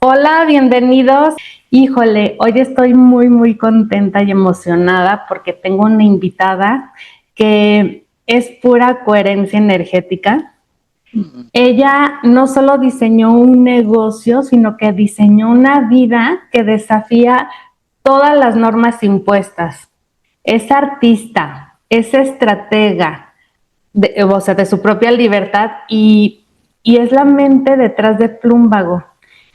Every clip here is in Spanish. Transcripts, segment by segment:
Hola, bienvenidos. Híjole, hoy estoy muy contenta y emocionada porque tengo una invitada que es pura coherencia energética. Ella no solo diseñó un negocio, sino que diseñó una vida que desafía todas las normas impuestas. Es artista, es estratega, de su propia libertad y es la mente detrás de Plumbago.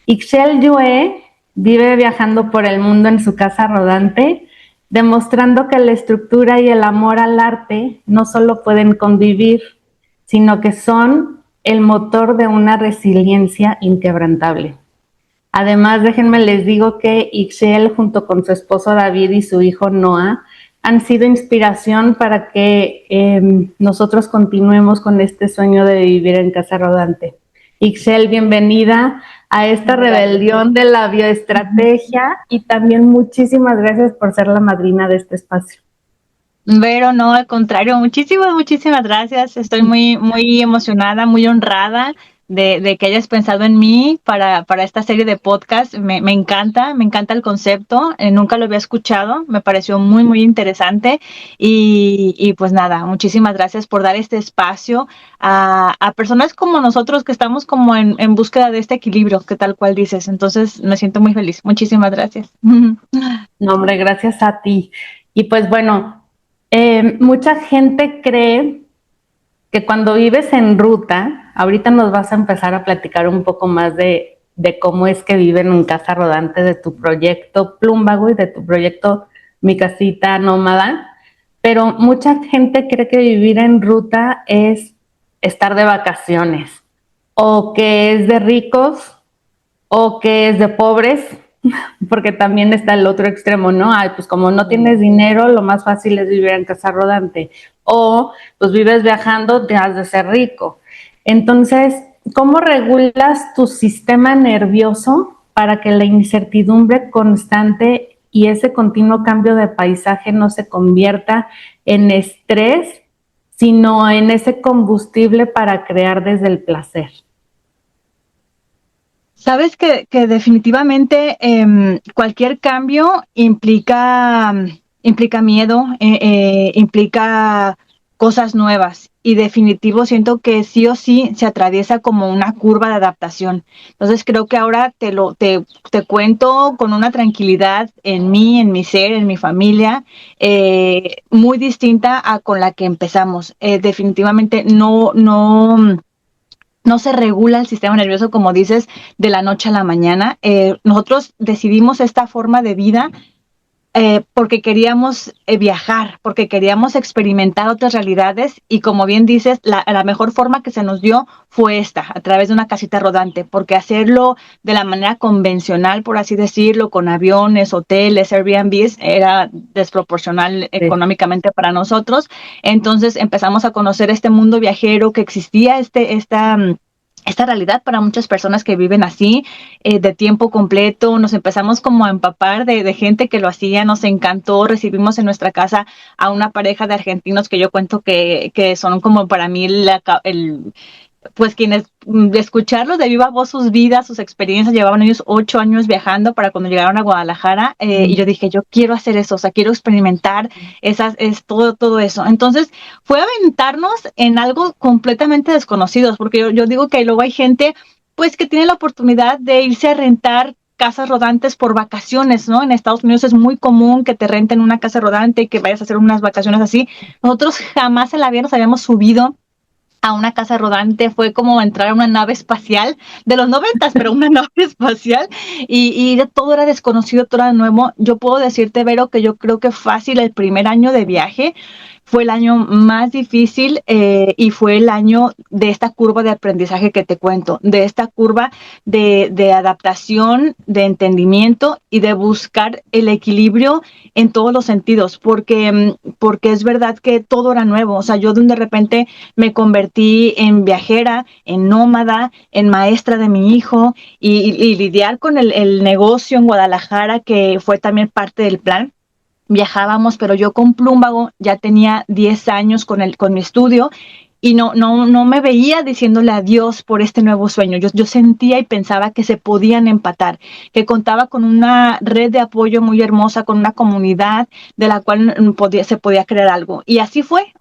Ixchel Yue vive viajando por el mundo en su casa rodante, demostrando que la estructura y el amor al arte no solo pueden convivir, sino que son el motor de una resiliencia inquebrantable. Además, déjenme les digo que Ixchel, junto con su esposo David y su hijo Noah, han sido inspiración para que nosotros continuemos con este sueño de vivir en casa rodante. Ixchel, bienvenida a esta rebelión de la bioestrategia y también muchísimas gracias por ser la madrina de este espacio. Vero, no, al contrario, muchísimas gracias. Estoy muy emocionada, muy honrada de que hayas pensado en mí para esta serie de podcast. Me encanta el concepto. Nunca lo había escuchado, me pareció muy interesante. Y pues nada, muchísimas gracias por dar este espacio a personas como nosotros que estamos como en búsqueda de este equilibrio, que tal cual dices. Entonces me siento muy feliz. Muchísimas gracias. No, hombre, gracias a ti. Y pues bueno, mucha gente cree que cuando vives en ruta, ahorita nos vas a empezar a platicar un poco más de cómo es que viven en casa rodante, de tu proyecto Plumbago y de tu proyecto Mi Casita Nómada, pero mucha gente cree que vivir en ruta es estar de vacaciones, o que es de ricos, o que es de pobres, porque también está el otro extremo, ¿no? Ay, pues como no tienes dinero, lo más fácil es vivir en casa rodante. O pues vives viajando, te has de ser rico. Entonces, ¿cómo regulas tu sistema nervioso para que la incertidumbre constante y ese continuo cambio de paisaje no se convierta en estrés, sino en ese combustible para crear desde el placer? Sabes que definitivamente cualquier cambio implica miedo, implica cosas nuevas y definitivo siento que sí o sí se atraviesa como una curva de adaptación. Entonces creo que ahora te cuento con una tranquilidad en mí, en mi ser, en mi familia, muy distinta a con la que empezamos. Definitivamente no se regula el sistema nervioso, como dices, de la noche a la mañana. Nosotros decidimos esta forma de vida porque queríamos viajar, porque queríamos experimentar otras realidades y como bien dices, la mejor forma que se nos dio fue esta, a través de una casita rodante, porque hacerlo de la manera convencional, por así decirlo, con aviones, hoteles, Airbnbs, era desproporcional económicamente para nosotros. Entonces empezamos a conocer este mundo viajero que existía, esta realidad para muchas personas que viven así, de tiempo completo. Nos empezamos como a empapar de gente que lo hacía, nos encantó. Recibimos en nuestra casa a una pareja de argentinos que yo cuento que son como para mí pues quienes de escucharlos de viva voz sus vidas, sus experiencias, llevaban ellos 8 años viajando para cuando llegaron a Guadalajara, y yo dije, yo quiero hacer eso, o sea, quiero experimentar todo eso. Entonces fue aventarnos en algo completamente desconocido, porque yo digo que luego hay gente pues que tiene la oportunidad de irse a rentar casas rodantes por vacaciones, ¿no? En Estados Unidos es muy común que te renten una casa rodante y que vayas a hacer unas vacaciones así. Nosotros jamás en la vida nos habíamos subido a una casa rodante, fue como entrar a una nave espacial de los 90, pero una nave espacial, y todo era desconocido, todo era nuevo. Yo puedo decirte, Vero, que yo creo que fácil el primer año de viaje fue el año más difícil, y fue el año de esta curva de aprendizaje que te cuento, de esta curva de adaptación, de entendimiento y de buscar el equilibrio en todos los sentidos, porque es verdad que todo era nuevo. O sea, yo de repente me convertí en viajera, en nómada, en maestra de mi hijo y lidiar con el negocio en Guadalajara, que fue también parte del plan. Viajábamos, pero yo con Plumbago ya tenía 10 años con mi estudio y no me veía diciéndole adiós por este nuevo sueño. Yo sentía y pensaba que se podían empatar, que contaba con una red de apoyo muy hermosa, con una comunidad de la cual se podía crear algo. Y así fue.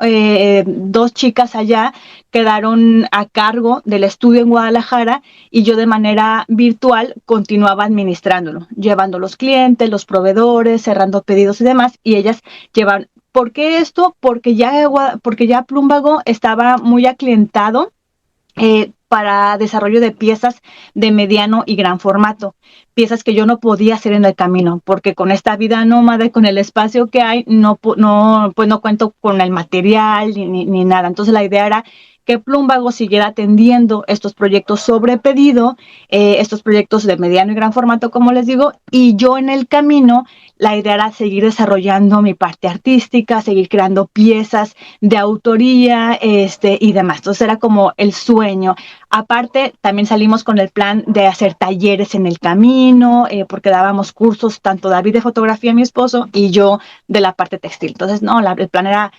2 chicas allá quedaron a cargo del estudio en Guadalajara y yo de manera virtual continuaba administrándolo, llevando los clientes, los proveedores, cerrando pedidos y demás, y ellas llevan. ¿Por qué esto? Porque ya Plumbago estaba muy aclientado para desarrollo de piezas de mediano y gran formato, piezas que yo no podía hacer en el camino, porque con esta vida nómada, con el espacio que hay, pues no cuento con el material ni nada. Entonces la idea era que Plumbago siguiera atendiendo estos proyectos sobre pedido, estos proyectos de mediano y gran formato, como les digo, y yo en el camino, la idea era seguir desarrollando mi parte artística, seguir creando piezas de autoría, y demás. Entonces era como el sueño. Aparte, también salimos con el plan de hacer talleres en el camino, porque dábamos cursos, tanto David de fotografía, mi esposo, y yo de la parte textil. Entonces, no, el plan era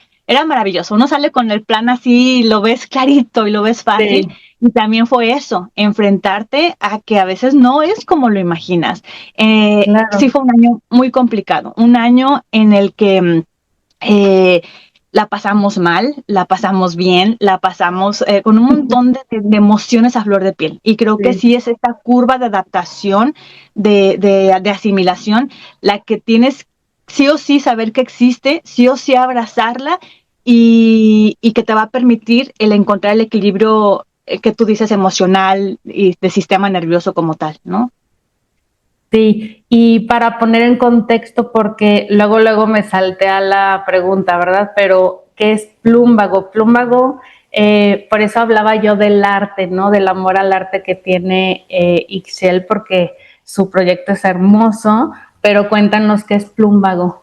maravilloso. Uno sale con el plan así, lo ves clarito y lo ves fácil. Sí, Y también fue eso, enfrentarte a que a veces no es como lo imaginas. Sí claro, fue un año muy complicado, un año en el que la pasamos mal, la pasamos bien, la pasamos con un montón de emociones a flor de piel. Y creo que sí. sí es esta curva de adaptación, de asimilación, la que tienes sí o sí saber que existe, sí o sí abrazarla y que te va a permitir el encontrar el equilibrio que tú dices emocional y de sistema nervioso como tal, ¿no? Sí, y para poner en contexto, porque luego me salté a la pregunta, ¿verdad? Pero, ¿qué es Plumbago? Plumbago, por eso hablaba yo del arte, ¿no? Del amor al arte que tiene Ixchel, porque su proyecto es hermoso, pero cuéntanos qué es Plumbago.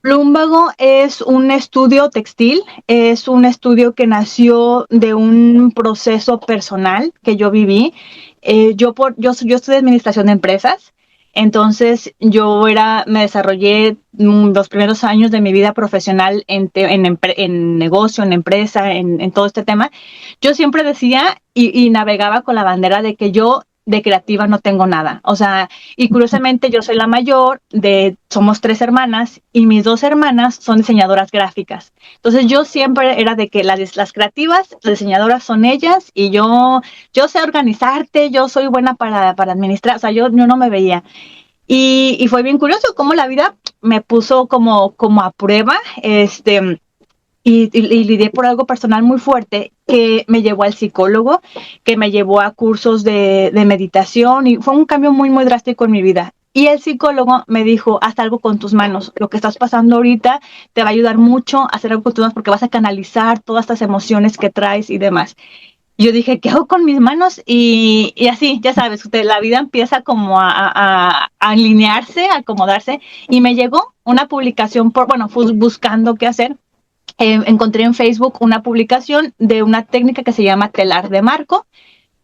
Plumbago es un estudio textil, es un estudio que nació de un proceso personal que yo viví. Yo estudié administración de empresas, entonces me desarrollé los primeros años de mi vida profesional en negocio, en empresa, en todo este tema. Yo siempre decía y navegaba con la bandera de que yo de creativa no tengo nada. O sea, y curiosamente yo soy la mayor, somos 3 hermanas y mis 2 hermanas son diseñadoras gráficas. Entonces yo siempre era de que las creativas, las diseñadoras son ellas y yo sé organizarte, yo soy buena para administrar, o sea, yo no me veía. Y fue bien curioso cómo la vida me puso como a prueba, y lidié por algo personal muy fuerte que me llevó al psicólogo, que me llevó a cursos de meditación y fue un cambio muy, muy drástico en mi vida. Y el psicólogo me dijo, haz algo con tus manos. Lo que estás pasando ahorita te va a ayudar mucho a hacer algo con tus manos porque vas a canalizar todas estas emociones que traes y demás. Yo dije, ¿qué hago con mis manos? Y así, ya sabes, la vida empieza como a alinearse, a acomodarse. Y me llegó una publicación, bueno, fui buscando qué hacer, encontré en Facebook una publicación de una técnica que se llama telar de marco,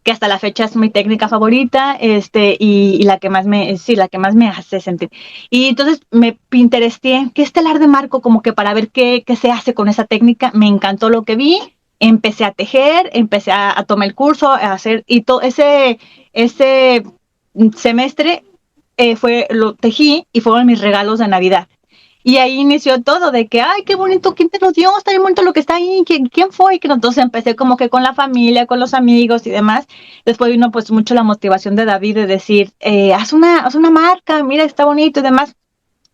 que hasta la fecha es mi técnica favorita, y la que más me hace sentir. Y entonces me pinteresté, ¿qué es telar de marco? Como que para ver qué se hace con esa técnica. Me encantó lo que vi, empecé a tejer, empecé a tomar el curso, a hacer, y todo ese semestre lo tejí y fueron mis regalos de Navidad. Y ahí inició todo, de que, ay, qué bonito, ¿quién te lo dio? Está bien bonito lo que está ahí, ¿quién fue? Y que entonces empecé como que con la familia, con los amigos y demás. Después vino pues mucho la motivación de David de decir, haz una marca, mira, está bonito y demás.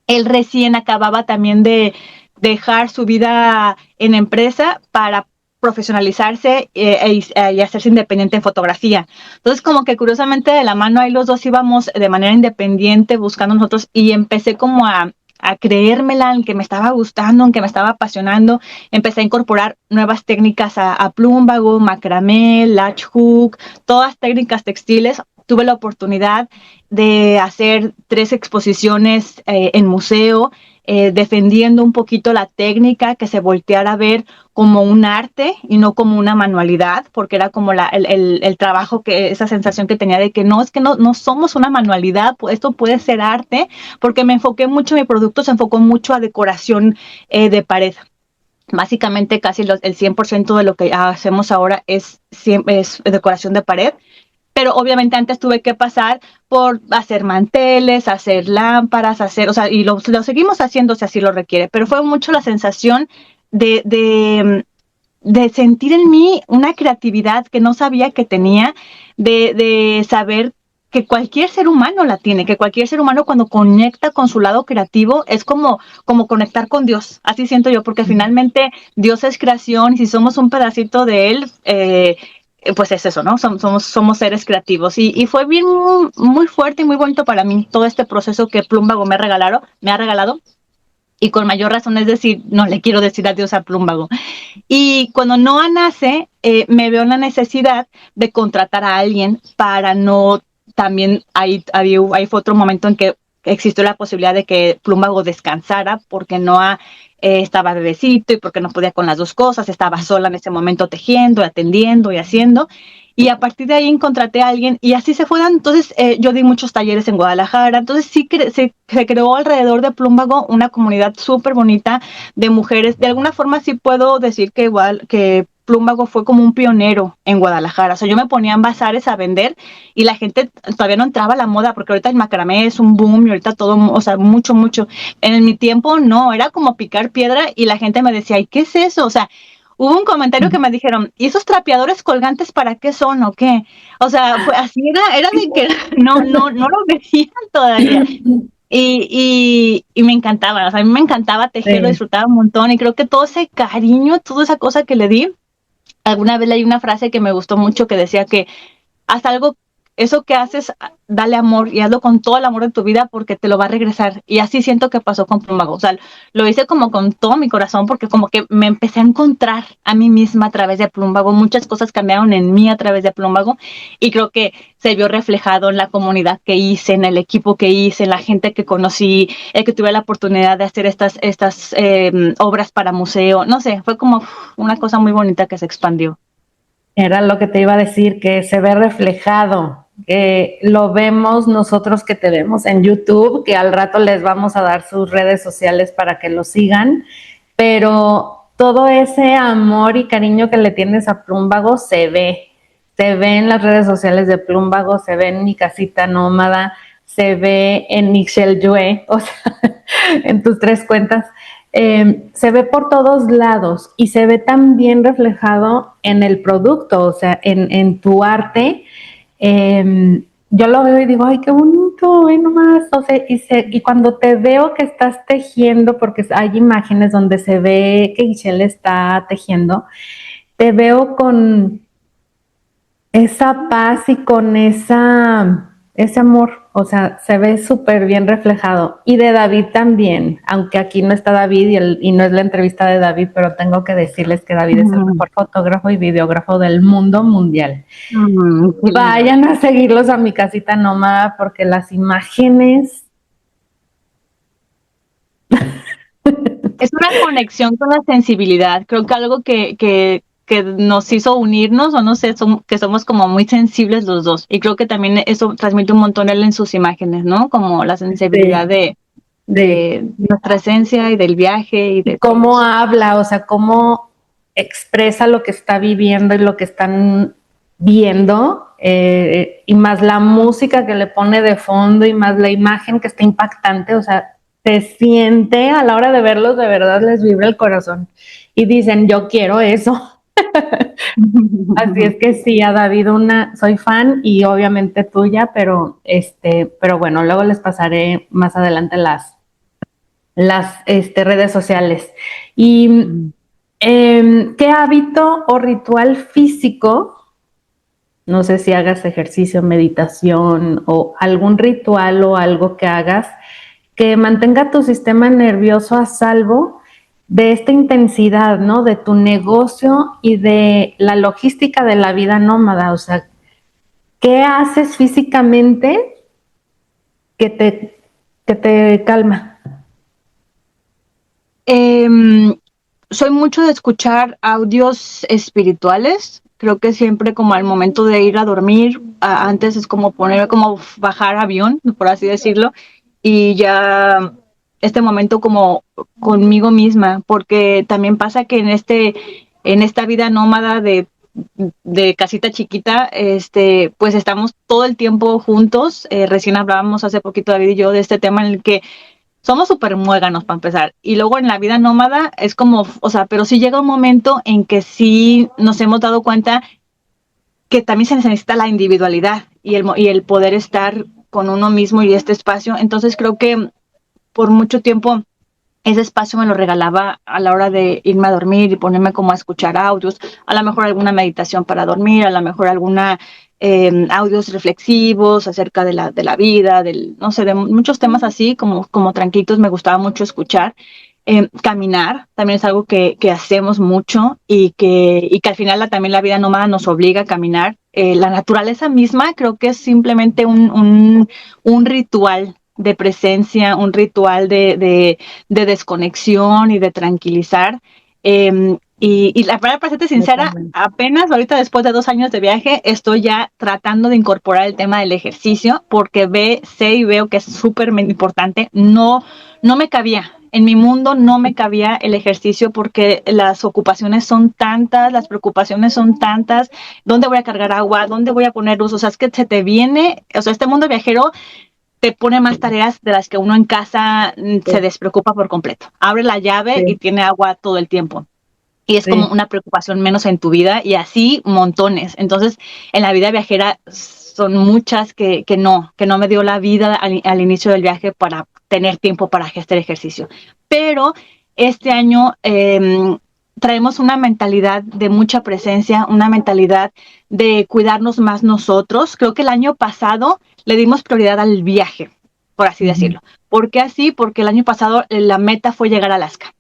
Él recién acababa también de dejar su vida en empresa para profesionalizarse y hacerse independiente en fotografía. Entonces, como que curiosamente de la mano ahí los dos íbamos de manera independiente buscando nosotros y empecé como a creérmela en que me estaba gustando, en que me estaba apasionando. Empecé a incorporar nuevas técnicas a Plumbago, macramé, latch hook, todas técnicas textiles. Tuve la oportunidad de hacer 3 exposiciones en museo, defendiendo un poquito la técnica, que se volteara a ver como un arte y no como una manualidad, porque era como el trabajo, esa sensación que tenía de que no somos una manualidad, esto puede ser arte, porque me enfoqué mucho, mi producto se enfocó mucho a decoración de pared. Básicamente casi el 100% de lo que hacemos ahora es decoración de pared, pero obviamente antes tuve que pasar por hacer manteles, hacer lámparas, o sea, y lo seguimos haciendo si así lo requiere, pero fue mucho la sensación de, de, de sentir en mí una creatividad que no sabía que tenía, de saber que cualquier ser humano la tiene, que cualquier ser humano cuando conecta con su lado creativo es como conectar con Dios, así siento yo, porque finalmente Dios es creación y si somos un pedacito de Él, pues es eso, ¿no? Somos seres creativos y fue bien muy fuerte y muy bonito para mí todo este proceso que Plumbago me ha regalado y con mayor razón es decir, no le quiero decir adiós a Plumbago. Y cuando Noah nace, me veo en la necesidad de contratar a alguien para no también, ahí fue otro momento en que existió la posibilidad de que Plumbago descansara porque Noah estaba bebecito y porque no podía con las dos cosas, estaba sola en ese momento tejiendo, atendiendo y haciendo. Y a partir de ahí contraté a alguien y así se fue dando. Entonces yo di muchos talleres en Guadalajara. Entonces sí se creó alrededor de Plumbago una comunidad súper bonita de mujeres. De alguna forma sí puedo decir que igual que Plumbago fue como un pionero en Guadalajara. O sea, yo me ponía en bazares a vender y la gente todavía no entraba a la moda porque ahorita el macramé es un boom y ahorita todo, o sea, mucho, mucho. En mi tiempo no, era como picar piedra y la gente me decía, ¿y qué es eso? O sea, hubo un comentario que me dijeron, ¿y esos trapeadores colgantes para qué son o qué? O sea, fue así, era de que no lo veían todavía. Y me encantaba, o sea, a mí me encantaba tejer, lo Sí. disfrutaba un montón y creo que todo ese cariño, toda esa cosa que le di, alguna vez leí una frase que me gustó mucho que decía que haz algo, eso que haces, dale amor y hazlo con todo el amor de tu vida porque te lo va a regresar. Y así siento que pasó con Plumbago. O sea, lo hice como con todo mi corazón porque como que me empecé a encontrar a mí misma a través de Plumbago. Muchas cosas cambiaron en mí a través de Plumbago y creo que se vio reflejado en la comunidad que hice, en el equipo que hice, en la gente que conocí, que tuve la oportunidad de hacer estas obras para museo. No sé, fue como una cosa muy bonita que se expandió. Era lo que te iba a decir, que se ve reflejado, que lo vemos nosotros que te vemos en YouTube, que al rato les vamos a dar sus redes sociales para que lo sigan, pero todo ese amor y cariño que le tienes a Plumbago se ve en las redes sociales de Plumbago, se ve en mi casita nómada, se ve en Michelle Yue, o sea, en tus tres cuentas, se ve por todos lados y se ve también reflejado en el producto, o sea, en tu arte. Yo lo veo y digo, ay, qué bonito, ve nomás. O sea, y cuando te veo que estás tejiendo, porque hay imágenes donde se ve que Giselle está tejiendo, te veo con esa paz y con ese amor, o sea, se ve súper bien reflejado. Y de David también, aunque aquí no está David y no es la entrevista de David, pero tengo que decirles que David es el mejor fotógrafo y videógrafo del mundo mundial. Vayan a seguirlos a mi casita nómada porque las imágenes... Es una conexión con la sensibilidad. Creo que algo que nos hizo unirnos, o no sé, que somos como muy sensibles los dos. Y creo que también eso transmite un montón él en sus imágenes, ¿no? Como la sensibilidad Sí, de de nuestra esencia y del viaje y de todo cómo eso. habla, o sea, cómo expresa lo que está viviendo y lo que están viendo, y más la música que le pone de fondo y más la imagen que está impactante, o sea, se siente a la hora de verlos, de verdad les vibra el corazón y dicen, yo quiero eso. Así es que sí, a David soy fan y obviamente tuya, pero bueno, luego les pasaré más adelante las redes sociales. Y ¿qué hábito o ritual físico, no sé si hagas ejercicio, meditación o algún ritual o algo que hagas que mantenga tu sistema nervioso a salvo de esta intensidad, ¿no? De tu negocio y de la logística de la vida nómada? O sea, ¿qué haces físicamente que te calma? Soy mucho de escuchar audios espirituales. Creo que siempre como al momento de ir a dormir, antes es como bajar avión, por así decirlo, y ya este momento como conmigo misma, porque también pasa que en esta vida nómada de casita chiquita, pues estamos todo el tiempo juntos. Recién hablábamos hace poquito David y yo de este tema en el que somos súper muéganos para empezar. Y luego en la vida nómada es como, o sea, pero sí llega un momento en que sí nos hemos dado cuenta que también se necesita la individualidad y el poder estar con uno mismo y este espacio. Entonces creo que por mucho tiempo ese espacio me lo regalaba a la hora de irme a dormir y ponerme como a escuchar audios, a lo mejor alguna meditación para dormir, a lo mejor alguna audios reflexivos acerca de la vida, no sé, de muchos temas así, como tranquilos, me gustaba mucho escuchar. Caminar también es algo que hacemos mucho y que al final también la vida nómada nos obliga a caminar. La naturaleza misma creo que es simplemente un ritual de presencia, un ritual de desconexión y de tranquilizar. Y la verdad, para serte sincera, apenas ahorita después de 2 años de viaje, estoy ya tratando de incorporar el tema del ejercicio porque sé y veo que es súper importante. No me cabía. En mi mundo no me cabía el ejercicio porque las ocupaciones son tantas, las preocupaciones son tantas. ¿Dónde voy a cargar agua? ¿Dónde voy a poner luz? O sea, es que se te viene, o sea, este mundo viajero te pone más tareas de las que uno en casa se despreocupa por completo. Abre la llave y tiene agua todo el tiempo. Y es como una preocupación menos en tu vida y así montones. Entonces, en la vida viajera son muchas que no me dio la vida al inicio del viaje para tener tiempo para hacer ejercicio. Pero este año traemos una mentalidad de mucha presencia, una mentalidad de cuidarnos más nosotros. Creo que el año pasado le dimos prioridad al viaje, por así decirlo. ¿Por qué así? Porque el año pasado la meta fue llegar a Alaska.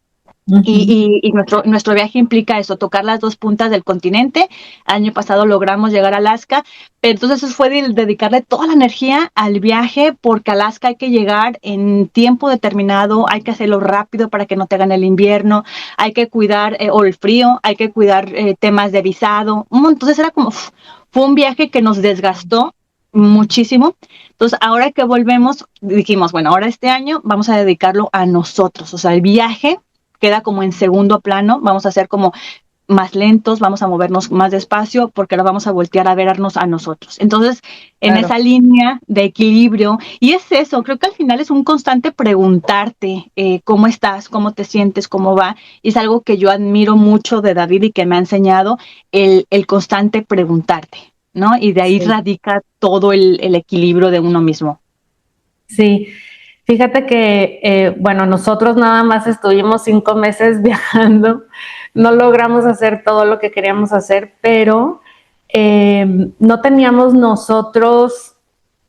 Y nuestro viaje implica eso, tocar las dos puntas del continente. El año pasado logramos llegar a Alaska, pero entonces eso fue dedicarle toda la energía al viaje, porque a Alaska hay que llegar en tiempo determinado, hay que hacerlo rápido para que no te hagan el invierno, hay que cuidar o el frío, hay que cuidar temas de visado. Entonces era como, fue un viaje que nos desgastó muchísimo. Entonces, ahora que volvemos, dijimos, bueno, ahora este año vamos a dedicarlo a nosotros, o sea, el viaje queda como en segundo plano, vamos a ser como más lentos, vamos a movernos más despacio porque ahora vamos a voltear a vernos a nosotros. Entonces, en esa línea de equilibrio, y es eso, creo que al final es un constante preguntarte cómo estás, cómo te sientes, cómo va, y es algo que yo admiro mucho de David y que me ha enseñado el constante preguntarte, ¿no? Y de ahí radica todo el equilibrio de uno mismo. Sí. Fíjate que, bueno, nosotros nada más estuvimos 5 meses viajando, no logramos hacer todo lo que queríamos hacer, pero no teníamos nosotros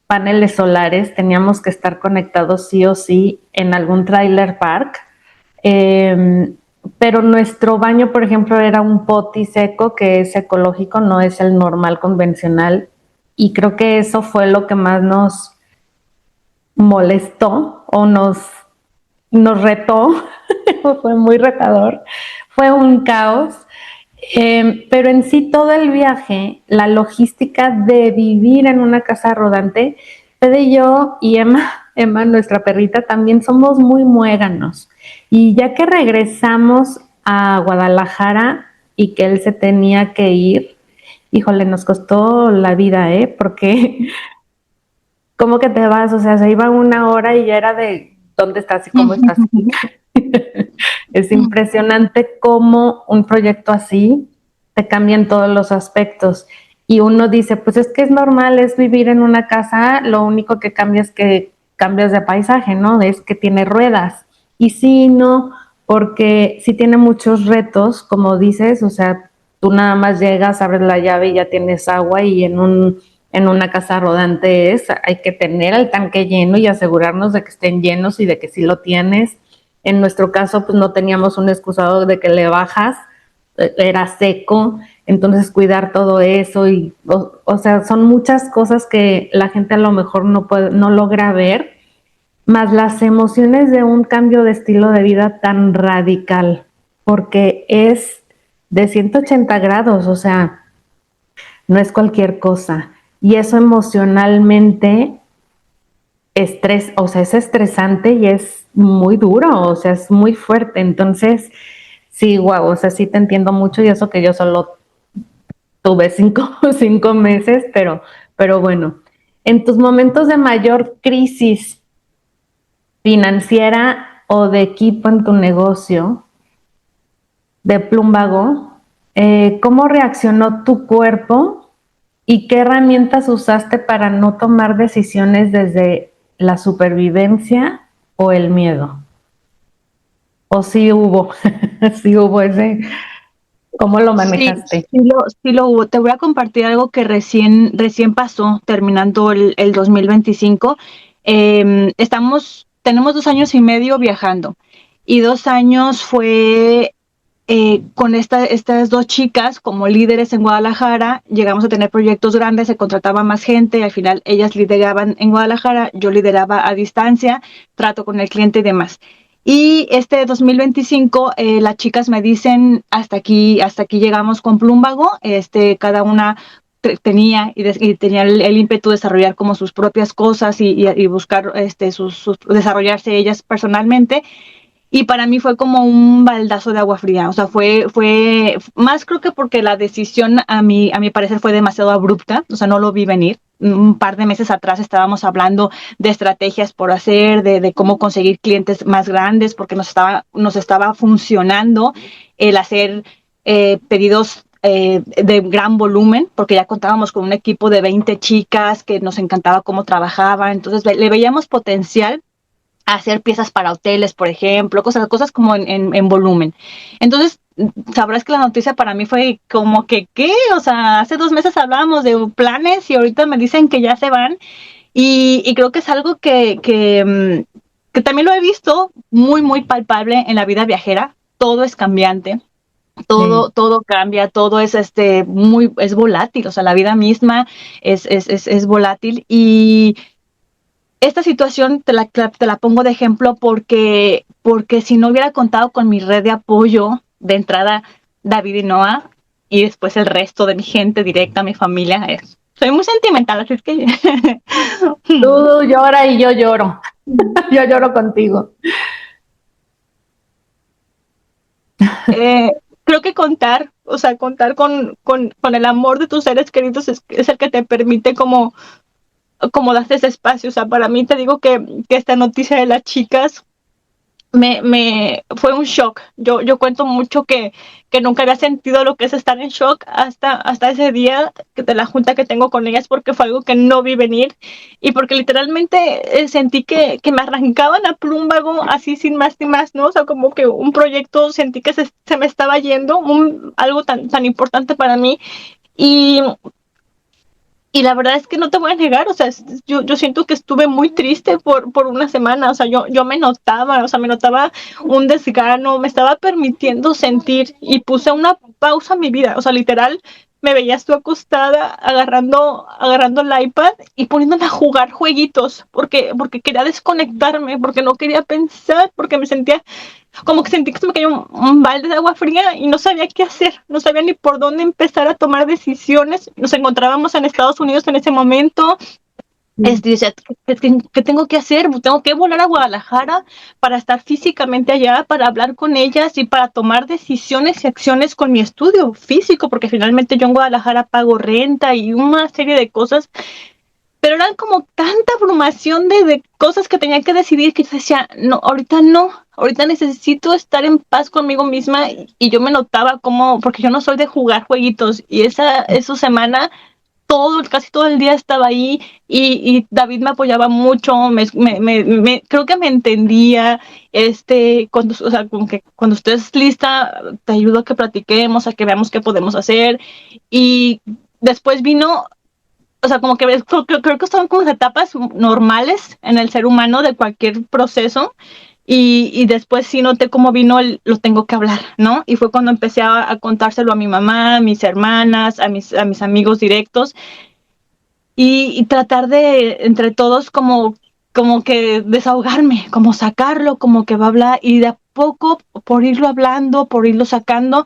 paneles solares, teníamos que estar conectados sí o sí en algún trailer park, pero nuestro baño, por ejemplo, era un poti seco que es ecológico, no es el normal convencional, y creo que eso fue lo que más nos molestó o nos retó, fue muy retador, fue un caos, pero en sí todo el viaje, la logística de vivir en una casa rodante, Fede y yo y Emma, nuestra perrita, también somos muy muéganos. Y ya que regresamos a Guadalajara y que él se tenía que ir, híjole, nos costó la vida, porque ¿cómo que te vas? O sea, se iba 1 hora y ya era de ¿dónde estás y cómo estás? Es impresionante cómo un proyecto así te cambia en todos los aspectos. Y uno dice, pues es que es normal, es vivir en una casa, lo único que cambia es que cambias de paisaje, ¿no? Es que tiene ruedas. Y sí, no, porque sí tiene muchos retos, como dices, o sea, tú nada más llegas, abres la llave y ya tienes agua y en una casa rodante hay que tener el tanque lleno y asegurarnos de que estén llenos y de que sí lo tienes. En nuestro caso, pues no teníamos un excusado de que le bajas, era seco, entonces cuidar todo eso y, o sea, son muchas cosas que la gente a lo mejor no logra ver, más las emociones de un cambio de estilo de vida tan radical, porque es de 180 grados, o sea, no es cualquier cosa. Y eso emocionalmente estrés, o sea, es estresante y es muy duro, o sea, es muy fuerte. Entonces, sí, guau, o sea, sí te entiendo mucho y eso que yo solo tuve 5 meses, pero bueno, en tus momentos de mayor crisis financiera o de equipo en tu negocio de Plumbago, ¿cómo reaccionó tu cuerpo y qué herramientas usaste para no tomar decisiones desde la supervivencia o el miedo? ¿O sí hubo, sí hubo ese, cómo lo Sí, manejaste? sí lo hubo. Te voy a compartir algo que recién pasó, terminando el 2025. Tenemos 2 años y medio viajando y 2 años fue con estas dos chicas como líderes en Guadalajara. Llegamos a tener proyectos grandes, se contrataba más gente, al final ellas lideraban en Guadalajara, yo lideraba a distancia, trato con el cliente y demás. Y este 2025, las chicas me dicen, hasta aquí llegamos con Plumbago. Cada una tenía el ímpetu de desarrollar como sus propias cosas y buscar desarrollarse ellas personalmente. Y para mí fue como un baldazo de agua fría. O sea, fue más, creo que porque la decisión a mi parecer fue demasiado abrupta. O sea, no lo vi venir. Un par de meses atrás estábamos hablando de estrategias por hacer, de cómo conseguir clientes más grandes, porque nos estaba funcionando el hacer pedidos de gran volumen, porque ya contábamos con un equipo de 20 chicas que nos encantaba cómo trabajaba. Entonces le veíamos potencial hacer piezas para hoteles, por ejemplo, cosas como en volumen. Entonces, sabrás que la noticia para mí fue como que, ¿qué? O sea, hace 2 meses hablábamos de planes y ahorita me dicen que ya se van. Y creo que es algo que también lo he visto muy, muy palpable en la vida viajera. Todo es cambiante. Sí. Todo cambia, todo es volátil, o sea, la vida misma es volátil. Y esta situación te la pongo de ejemplo porque si no hubiera contado con mi red de apoyo, de entrada David y Noah, y después el resto de mi gente directa, mi familia, soy muy sentimental, así es que Tú llora y yo lloro. Yo lloro contigo. eh, creo que o sea, contar con el amor de tus seres queridos es el que te permite como das ese espacio. O sea, para mí te digo que esta noticia de las chicas fue un shock. Yo cuento mucho que nunca había sentido lo que es estar en shock hasta ese día de la junta que tengo con ellas, porque fue algo que no vi venir y porque literalmente sentí que me arrancaban a Plumbago así sin más ni más, ¿no? O sea, como que un proyecto sentí que se me estaba yendo, algo tan importante para mí. Y y la verdad es que no te voy a negar, o sea, yo siento que estuve muy triste por una semana. O sea, yo me notaba, o sea, me notaba un desgano, me estaba permitiendo sentir y puse una pausa a mi vida. O sea, literal, me veías tú acostada agarrando el iPad y poniéndome a jugar jueguitos, porque quería desconectarme, porque no quería pensar, porque me sentía como que sentí que se me cayó un balde de agua fría y no sabía qué hacer, no sabía ni por dónde empezar a tomar decisiones. Nos encontrábamos en Estados Unidos en ese momento. Decía, ¿qué tengo que hacer? Tengo que volar a Guadalajara para estar físicamente allá, para hablar con ellas y para tomar decisiones y acciones con mi estudio físico, porque finalmente yo en Guadalajara pago renta y una serie de cosas, pero eran como tanta abrumación de cosas que tenía que decidir que yo decía, no, ahorita necesito estar en paz conmigo misma. Y yo me notaba como, porque yo no soy de jugar jueguitos, y esa semana casi todo el día estaba ahí y David me apoyaba mucho, creo que me entendía. O sea, como que cuando estés lista, te ayudo a que platiquemos, a que veamos qué podemos hacer. Y después vino, o sea, como que creo que son como etapas normales en el ser humano de cualquier proceso. Y después sí noté cómo vino lo tengo que hablar, ¿no? Y fue cuando empecé a contárselo a mi mamá, a mis hermanas, a mis amigos directos, y tratar de, entre todos, como que desahogarme, como sacarlo, como que va a hablar, y de a poco, por irlo hablando, por irlo sacando,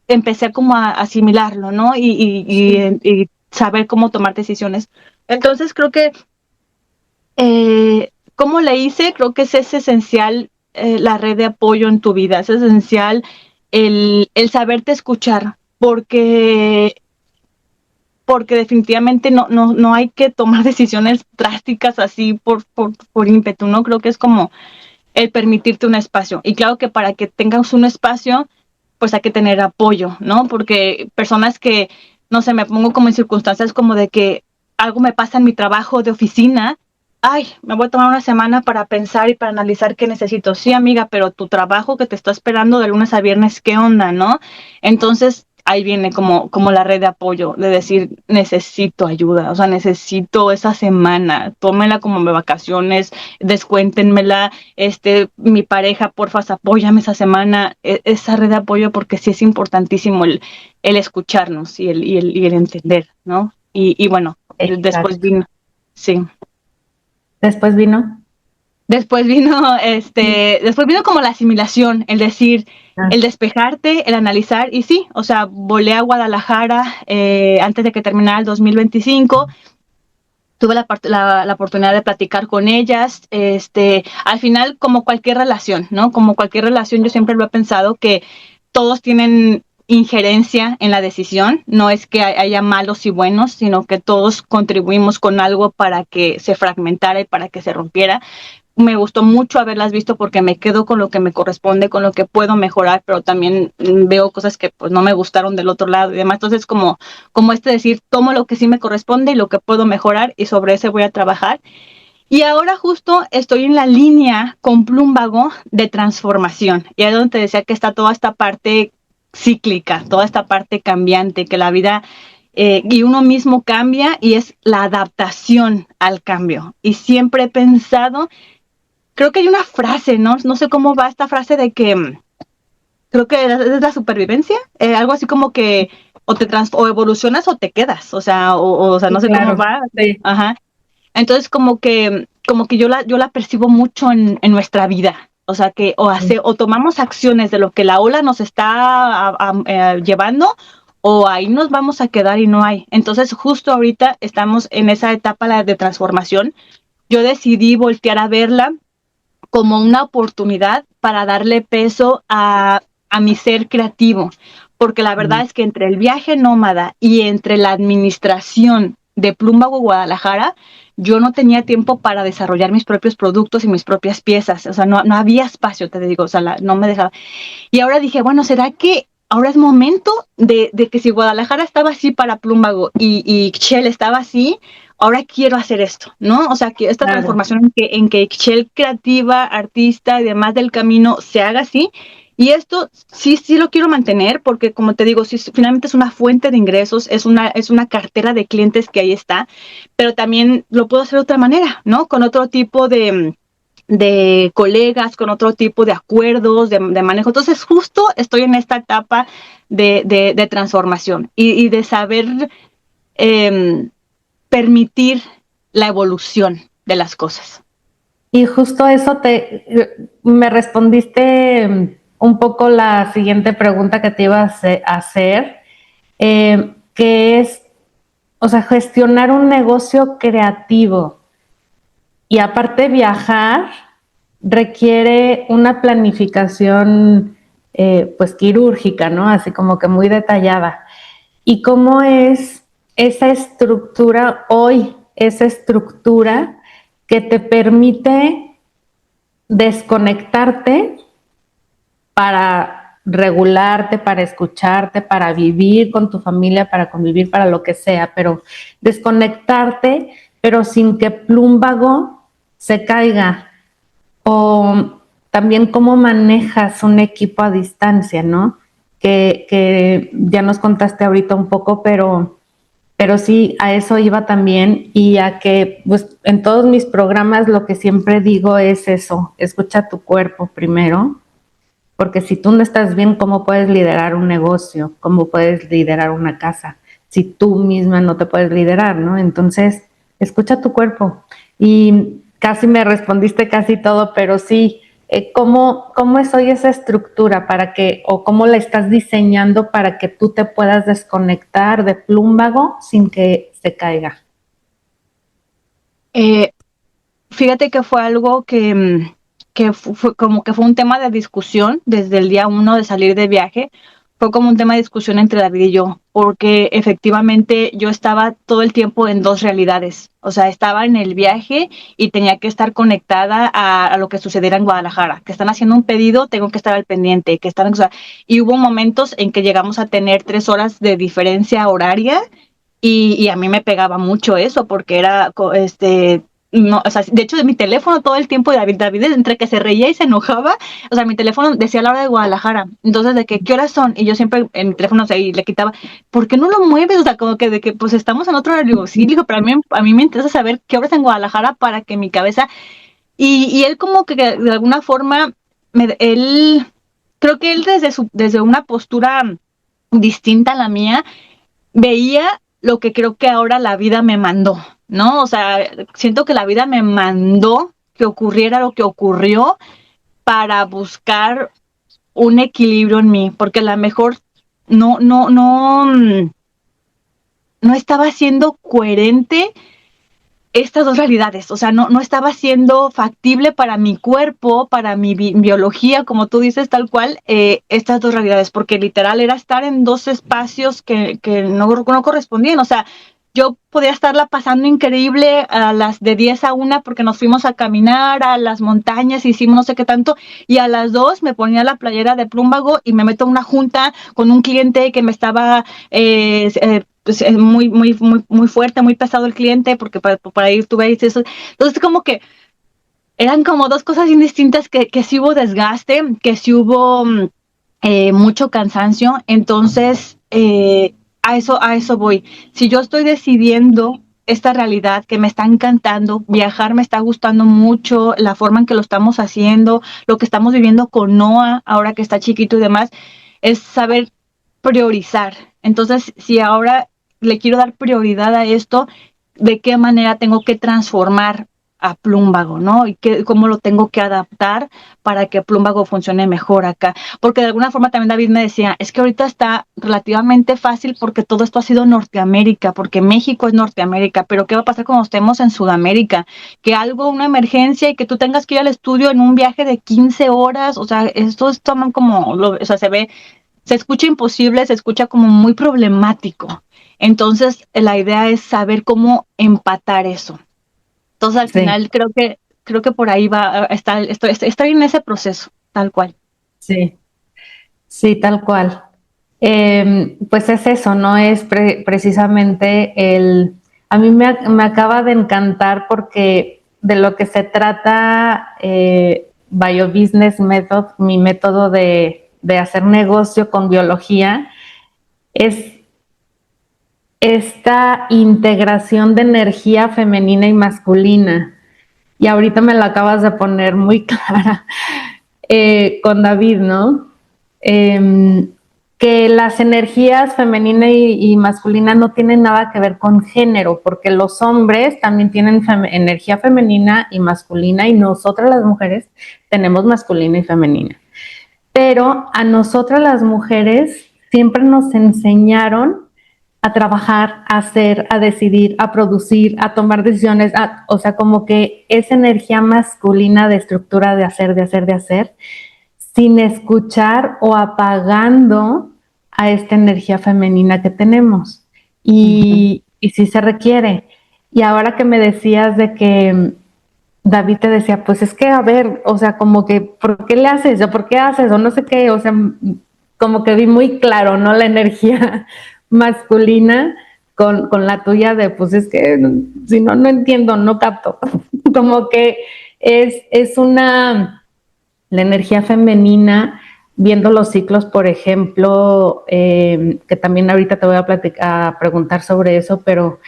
empecé como a asimilarlo, ¿no? Sí. Y saber cómo tomar decisiones. Entonces creo que ¿Cómo le hice? Creo que es esencial la red de apoyo en tu vida, es esencial el saberte escuchar, porque definitivamente no hay que tomar decisiones drásticas así por ímpetu, ¿no? Creo que es como el permitirte un espacio. Y claro que para que tengas un espacio, pues hay que tener apoyo, ¿no? Porque personas que, no sé, me pongo como en circunstancias como de que algo me pasa en mi trabajo de oficina, ay, me voy a tomar una semana para pensar y para analizar qué necesito. Sí, amiga, pero tu trabajo que te está esperando de lunes a viernes, ¿qué onda, no? Entonces, ahí viene como la red de apoyo, de decir, necesito ayuda, o sea, necesito esa semana, tómela como de vacaciones, descuéntenmela, mi pareja, porfa, apóyame esa semana, esa red de apoyo, porque sí es importantísimo el escucharnos y el entender, ¿no? Y bueno, después Exacto. vino, sí. Después vino. Después vino como la asimilación, el decir, Ah, el despejarte, el analizar, y sí, o sea, volé a Guadalajara antes de que terminara el 2025, tuve la oportunidad de platicar con ellas, al final como cualquier relación, ¿no? Como cualquier relación, yo siempre lo he pensado que todos tienen injerencia en la decisión, no es que haya malos y buenos, sino que todos contribuimos con algo para que se fragmentara y para que se rompiera. Me gustó mucho haberlas visto porque me quedo con lo que me corresponde, con lo que puedo mejorar, pero también veo cosas que pues no me gustaron del otro lado y demás. Entonces, como decir, tomo lo que sí me corresponde y lo que puedo mejorar y sobre eso voy a trabajar. Y ahora justo estoy en la línea con Plumbago de transformación. Y es donde te decía que está toda esta parte cíclica, toda esta parte cambiante, que la vida y uno mismo cambia y es la adaptación al cambio. Y siempre he pensado, creo que hay una frase, ¿no? No sé cómo va esta frase de que creo que es la supervivencia, algo así como que o evolucionas o te quedas, o sea, no sí, sé cómo claro. va, Sí. ajá. Entonces como que yo la percibo mucho en nuestra vida, o sea que o tomamos acciones de lo que la ola nos está llevando, o ahí nos vamos a quedar y no hay. Entonces justo ahorita estamos en esa etapa de transformación. Yo decidí voltear a verla como una oportunidad para darle peso a mi ser creativo, porque la verdad Mm. es que entre el viaje nómada y entre la administración de Plumbago Guadalajara, yo no tenía tiempo para desarrollar mis propios productos y mis propias piezas, o sea, no había espacio, te digo, o sea, no me dejaba. Y ahora dije, bueno, ¿será que ahora es momento de que si Guadalajara estaba así para Plumbago y Shell estaba así, ahora quiero hacer esto, ¿no? O sea, que esta Claro. transformación en que Shell creativa, artista y demás del camino se haga así. Y esto sí lo quiero mantener porque, como te digo, sí, finalmente es una fuente de ingresos, es una cartera de clientes que ahí está, pero también lo puedo hacer de otra manera, ¿no? Con otro tipo de colegas, con otro tipo de acuerdos, de manejo. Entonces, justo estoy en esta etapa de transformación y de saber eh, permitir la evolución de las cosas. Y justo eso me respondiste un poco la siguiente pregunta que te iba a hacer, que es, o sea, gestionar un negocio creativo y aparte viajar requiere una planificación pues quirúrgica, ¿no? Así como que muy detallada. ¿Y cómo es esa estructura hoy, esa estructura que te permite desconectarte para regularte, para escucharte, para vivir con tu familia, para convivir, para lo que sea, pero desconectarte, pero sin que Plumbago se caiga? O también cómo manejas un equipo a distancia, ¿no? Que ya nos contaste ahorita un poco, pero sí, a eso iba también y a que pues, en todos mis programas lo que siempre digo es eso, escucha tu cuerpo primero, porque si tú no estás bien, ¿cómo puedes liderar un negocio? ¿Cómo puedes liderar una casa? Si tú misma no te puedes liderar, ¿no? Entonces, escucha tu cuerpo. Y casi me respondiste casi todo, pero sí, ¿cómo es hoy esa estructura para que, o cómo la estás diseñando para que tú te puedas desconectar de Plumbago sin que se caiga? fíjate que fue algo que fue como que fue un tema de discusión desde el día uno de salir de viaje. Fue como un tema de discusión entre David y yo, porque efectivamente yo estaba todo el tiempo en dos realidades. O sea, estaba en el viaje y tenía que estar conectada a lo que sucediera en Guadalajara. Que están haciendo un pedido, tengo que estar al pendiente. Que están, o sea, y hubo momentos en que llegamos a tener 3 horas de diferencia horaria y a mí me pegaba mucho eso porque era, no, o sea, de hecho de mi teléfono todo el tiempo David entre que se reía y se enojaba, o sea, mi teléfono decía la hora de Guadalajara, entonces de que qué horas son y yo siempre en mi teléfono, o sea, y le quitaba, ¿por qué no lo mueves? O sea, como que de que pues estamos en otro horario. Digo, sí, digo, pero a mí me interesa saber qué horas en Guadalajara para que mi cabeza y él como que de alguna forma él creo que él desde una postura distinta a la mía veía lo que creo que ahora la vida me mandó, ¿no? O sea, siento que la vida me mandó que ocurriera lo que ocurrió para buscar un equilibrio en mí, porque a lo mejor no estaba siendo coherente estas dos realidades, o sea, no estaba siendo factible para mi cuerpo, para mi biología, como tú dices, tal cual, estas dos realidades, porque literal era estar en dos espacios que no correspondían, o sea, yo podía estarla pasando increíble a las de 10 a 1 porque nos fuimos a caminar a las montañas, hicimos no sé qué tanto, y a las 2 me ponía la playera de Plumbago y me meto a una junta con un cliente que me estaba pues, muy fuerte, muy pesado el cliente, porque para ir tú ves eso. Entonces, como que eran como dos cosas indistintas que sí hubo desgaste, que sí hubo mucho cansancio. Entonces, a eso voy. Si yo estoy decidiendo esta realidad que me está encantando, viajar me está gustando mucho, la forma en que lo estamos haciendo, lo que estamos viviendo con Noah, ahora que está chiquito y demás, es saber priorizar. Entonces, si ahora le quiero dar prioridad a esto, ¿de qué manera tengo que transformar a Plumbago, ¿no? Y cómo lo tengo que adaptar para que Plumbago funcione mejor acá. Porque de alguna forma también David me decía, es que ahorita está relativamente fácil porque todo esto ha sido Norteamérica, porque México es Norteamérica, pero ¿qué va a pasar cuando estemos en Sudamérica? Que algo, una emergencia y que tú tengas que ir al estudio en un viaje de 15 horas, o sea, estos toman como, o sea, se escucha imposible, se escucha como muy problemático. Entonces, la idea es saber cómo empatar eso. Entonces, al Sí, final, creo que por ahí va, estoy en ese proceso, tal cual. sí, sí, tal cual. Pues es eso, ¿no? Es precisamente a mí me acaba de encantar porque de lo que se trata BioBusiness Method, mi método de hacer negocio con biología, es esta integración de energía femenina y masculina. Y ahorita me la acabas de poner muy clara con David, ¿no? Eh, que las energías femenina y masculina no tienen nada que ver con género, porque los hombres también tienen energía femenina y masculina y nosotras las mujeres tenemos masculina y femenina. Pero a nosotras las mujeres siempre nos enseñaron a trabajar, a hacer, a decidir, a producir, a tomar decisiones, o sea, como que esa energía masculina de estructura de hacer, de hacer, de hacer, sin escuchar o apagando a esta energía femenina que tenemos. Y sí se requiere. Y ahora que me decías de que David te decía, pues es que, a ver, o sea, como que, ¿por qué le haces? ¿O por qué haces? O no sé qué, o sea, como que vi muy claro, ¿no? La energía masculina con la tuya de, pues es que, si no, no entiendo, no capto. Como que es la energía femenina, viendo los ciclos, por ejemplo, que también ahorita te voy a preguntar sobre eso, pero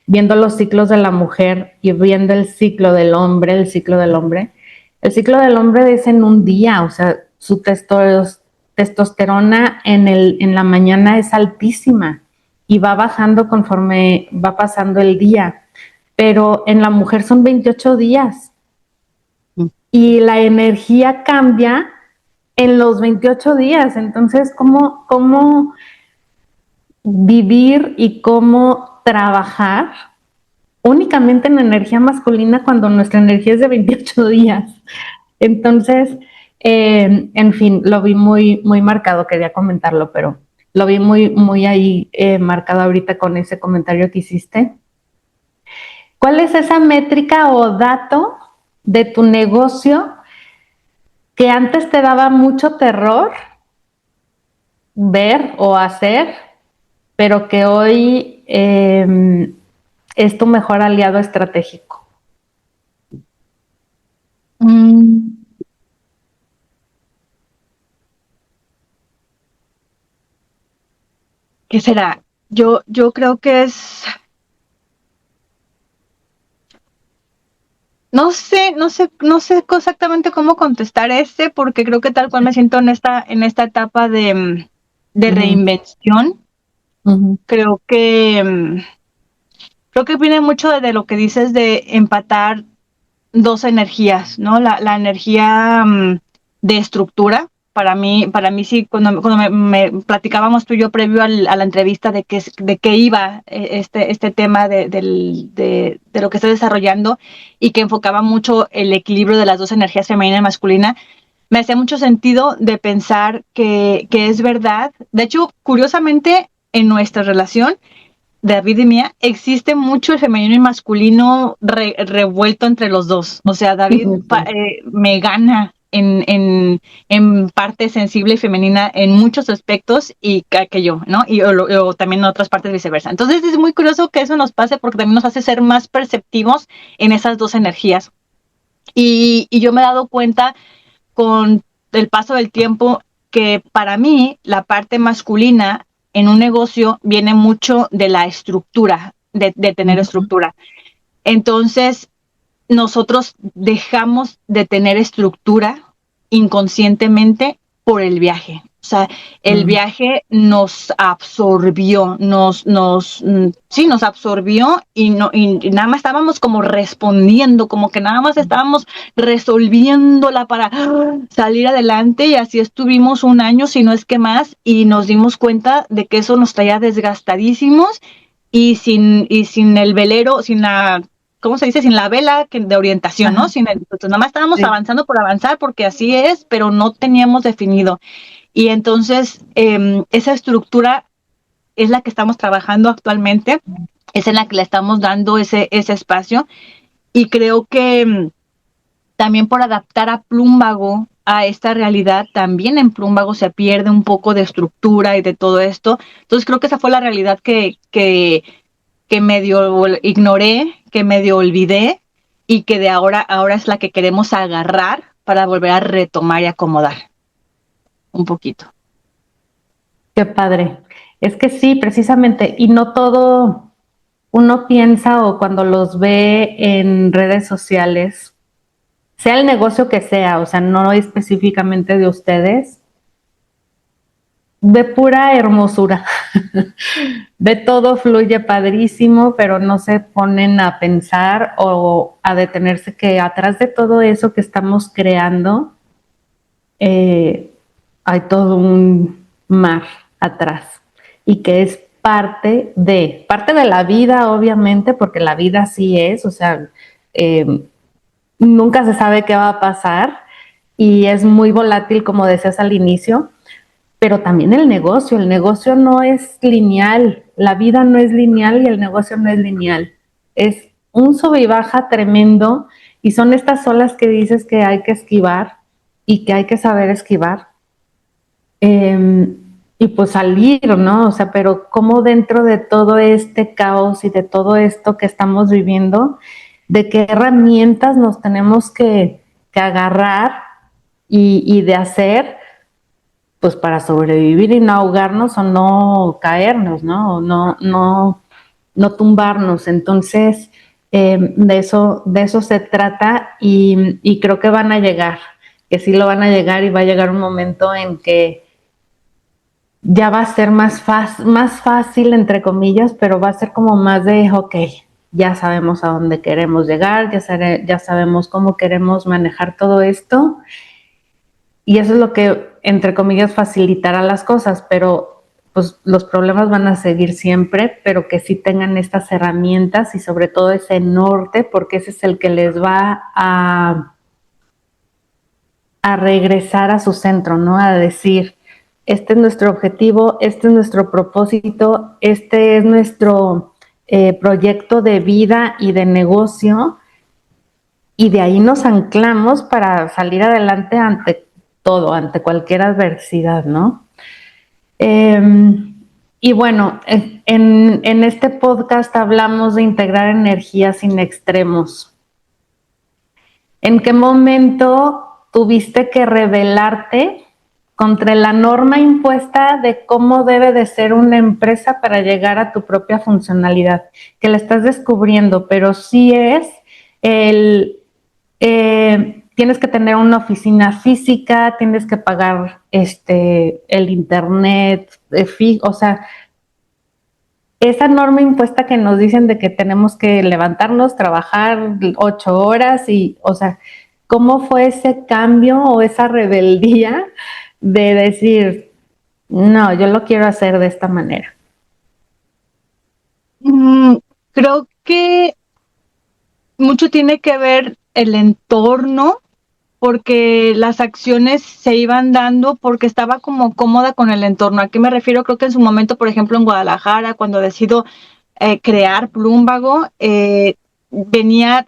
viendo los ciclos de la mujer y viendo el ciclo del hombre, el ciclo del hombre es en un día, o sea, su testosterona en la mañana es altísima y va bajando conforme va pasando el día, pero en la mujer son 28 días y la energía cambia en los 28 días. Entonces, ¿cómo vivir y cómo trabajar únicamente en energía masculina cuando nuestra energía es de 28 días. Entonces, en fin, lo vi muy, muy marcado, quería comentarlo, pero lo vi muy, muy ahí marcado ahorita con ese comentario que hiciste. ¿Cuál es esa métrica o dato de tu negocio que antes te daba mucho terror ver o hacer, pero que hoy es tu mejor aliado estratégico? Mm, ¿Qué será? Yo creo que es, no sé exactamente cómo contestar este, porque creo que tal cual me siento en esta etapa de Uh-huh. reinvención. Uh-huh. Creo que viene mucho de lo que dices de empatar dos energías, ¿no? La energía de estructura. Para mí sí, cuando me platicábamos tú y yo previo a la entrevista de qué iba este tema de lo que estoy desarrollando, y que enfocaba mucho el equilibrio de las dos energías femenina y masculina, me hacía mucho sentido de pensar que es verdad. De hecho, curiosamente, en nuestra relación, David y mía, existe mucho el femenino y masculino revuelto entre los dos. O sea, David Sí. me gana en parte sensible y femenina en muchos aspectos, y que yo, ¿no? O también en otras partes viceversa. Entonces es muy curioso que eso nos pase, porque también nos hace ser más perceptivos en esas dos energías. Y yo me he dado cuenta con el paso del tiempo que para mí la parte masculina en un negocio viene mucho de la estructura, de tener Uh-huh. estructura. Entonces, nosotros dejamos de tener estructura inconscientemente por el viaje. O sea, el Uh-huh. viaje nos absorbió, sí, nos absorbió, y nada más estábamos como respondiendo, como que nada más estábamos resolviéndola para salir adelante, y así estuvimos un año, si no es que más, y nos dimos cuenta de que eso nos traía desgastadísimos, y sin el velero, sin la, ¿cómo se dice? Sin la vela de orientación, ¿no? Ajá. Pues nada más estábamos Sí. avanzando por avanzar, porque así es, pero no teníamos definido. Y entonces, esa estructura es la que estamos trabajando actualmente, es en la que le estamos dando ese espacio, y creo que también por adaptar a Plumbago a esta realidad, también en Plumbago se pierde un poco de estructura y de todo esto. Entonces creo que esa fue la realidad que medio ignoré, que medio olvidé, y que de ahora es la que queremos agarrar para volver a retomar y acomodar un poquito. Qué padre. Es que sí, precisamente, y no todo uno piensa o cuando los ve en redes sociales, sea el negocio que sea, o sea, no específicamente de ustedes, ve pura hermosura, ve todo fluye padrísimo, pero no se ponen a pensar o a detenerse que atrás de todo eso que estamos creando eh, hay todo un mar atrás y que es parte de la vida, obviamente, porque la vida sí es, o sea, eh, nunca se sabe qué va a pasar y es muy volátil, como decías al inicio, pero también el negocio no es lineal, la vida no es lineal y el negocio no es lineal, es un sube y baja tremendo y son estas olas que dices que hay que esquivar y que hay que saber esquivar y pues salir, ¿no? O sea, pero cómo dentro de todo este caos y de todo esto que estamos viviendo, de qué herramientas nos tenemos que agarrar y de hacer, pues para sobrevivir y no ahogarnos o no caernos, ¿no? O no tumbarnos. Entonces, de eso se trata y creo que van a llegar, que sí lo van a llegar y va a llegar un momento en que ya va a ser más fácil, entre comillas, pero va a ser como más de, ok, ya sabemos a dónde queremos llegar, ya sabemos cómo queremos manejar todo esto, y eso es lo que, entre comillas, facilitará las cosas, pero pues los problemas van a seguir siempre, pero que sí tengan estas herramientas y sobre todo ese norte, porque ese es el que les va a regresar a su centro, ¿no? A decir, este es nuestro objetivo, este es nuestro propósito, este es nuestro proyecto de vida y de negocio, y de ahí nos anclamos para salir adelante ante todo, ante cualquier adversidad, ¿no? Y bueno, en este podcast hablamos de integrar energía sin extremos. ¿En qué momento tuviste que rebelarte contra la norma impuesta de cómo debe de ser una empresa para llegar a tu propia funcionalidad? Que la estás descubriendo, pero sí es tienes que tener una oficina física, tienes que pagar el internet, o sea, esa norma impuesta que nos dicen de que tenemos que levantarnos, trabajar 8 horas y, o sea, ¿cómo fue ese cambio o esa rebeldía de decir, no, yo lo quiero hacer de esta manera? Creo que mucho tiene que ver el entorno, porque las acciones se iban dando porque estaba como cómoda con el entorno. ¿A qué me refiero? Creo que en su momento, por ejemplo, en Guadalajara, cuando decido crear Plumbago, venía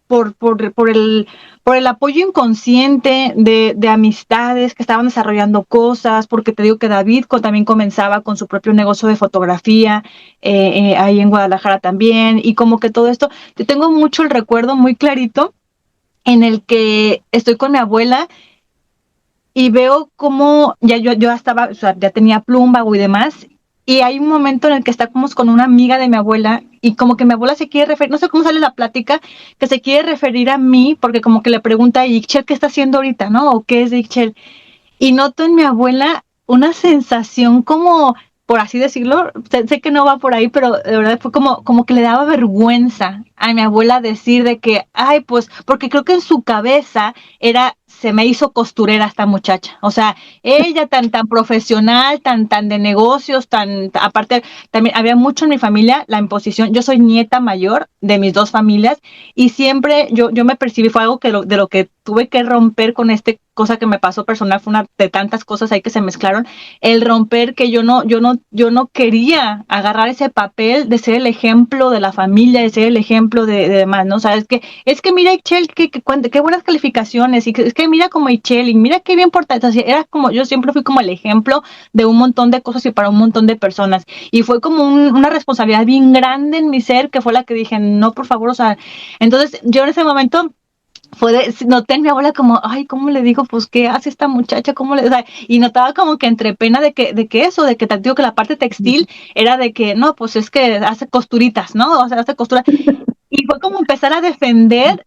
por el apoyo inconsciente de amistades que estaban desarrollando cosas, porque te digo que David también comenzaba con su propio negocio de fotografía, ahí en Guadalajara también, y como que todo esto, yo tengo mucho el recuerdo muy clarito en el que estoy con mi abuela y veo cómo yo estaba, o sea, ya tenía Plumbago y demás, y hay un momento en el que estamos con una amiga de mi abuela y como que mi abuela se quiere referir, no sé cómo sale la plática, que se quiere referir a mí porque como que le pregunta a Ixchel qué está haciendo ahorita, ¿no? O qué es de Ixchel. Y noto en mi abuela una sensación como, por así decirlo, sé que no va por ahí, pero de verdad fue como que le daba vergüenza a mi abuela decir de que, ay, pues, porque creo que en su cabeza se me hizo costurera esta muchacha. O sea, ella tan profesional, tan de negocios, aparte, también había mucho en mi familia la imposición. Yo soy nieta mayor de mis dos familias y siempre yo me percibí, fue algo de lo que tuve que romper con cosa que me pasó personal, fue una de tantas cosas ahí que se mezclaron, el romper que yo no quería agarrar ese papel de ser el ejemplo de la familia, de ser el ejemplo de demás, ¿no? O sea, es que mira Ixchel, qué buenas calificaciones, y es que mira como Ixchel, y mira qué bien portada, o sea, era como, yo siempre fui como el ejemplo de un montón de cosas y para un montón de personas, y fue como una responsabilidad bien grande en mi ser, que fue la que dije, no, por favor, o sea, entonces yo en ese momento noté en mi abuela como, ay, ¿cómo le digo? Pues, ¿qué hace esta muchacha? O sea, y notaba como que entre pena de que te digo que la parte textil era de que, no, pues es que hace costuritas, ¿no? O sea, hace costura. Y fue como empezar a defender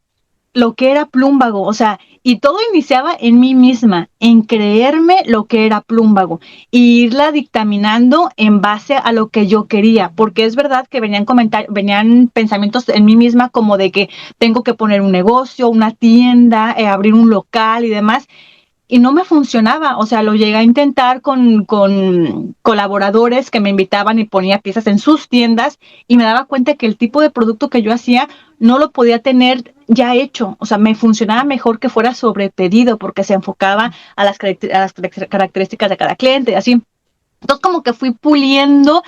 lo que era Plumbago, o sea, y todo iniciaba en mí misma, en creerme lo que era Plumbago, e irla dictaminando en base a lo que yo quería, porque es verdad que venían pensamientos en mí misma como de que tengo que poner un negocio, una tienda, abrir un local y demás, y no me funcionaba, o sea, lo llegué a intentar con colaboradores que me invitaban y ponía piezas en sus tiendas y me daba cuenta que el tipo de producto que yo hacía no lo podía tener ya hecho, o sea, me funcionaba mejor que fuera sobre pedido porque se enfocaba a las características de cada cliente y así. Entonces como que fui puliendo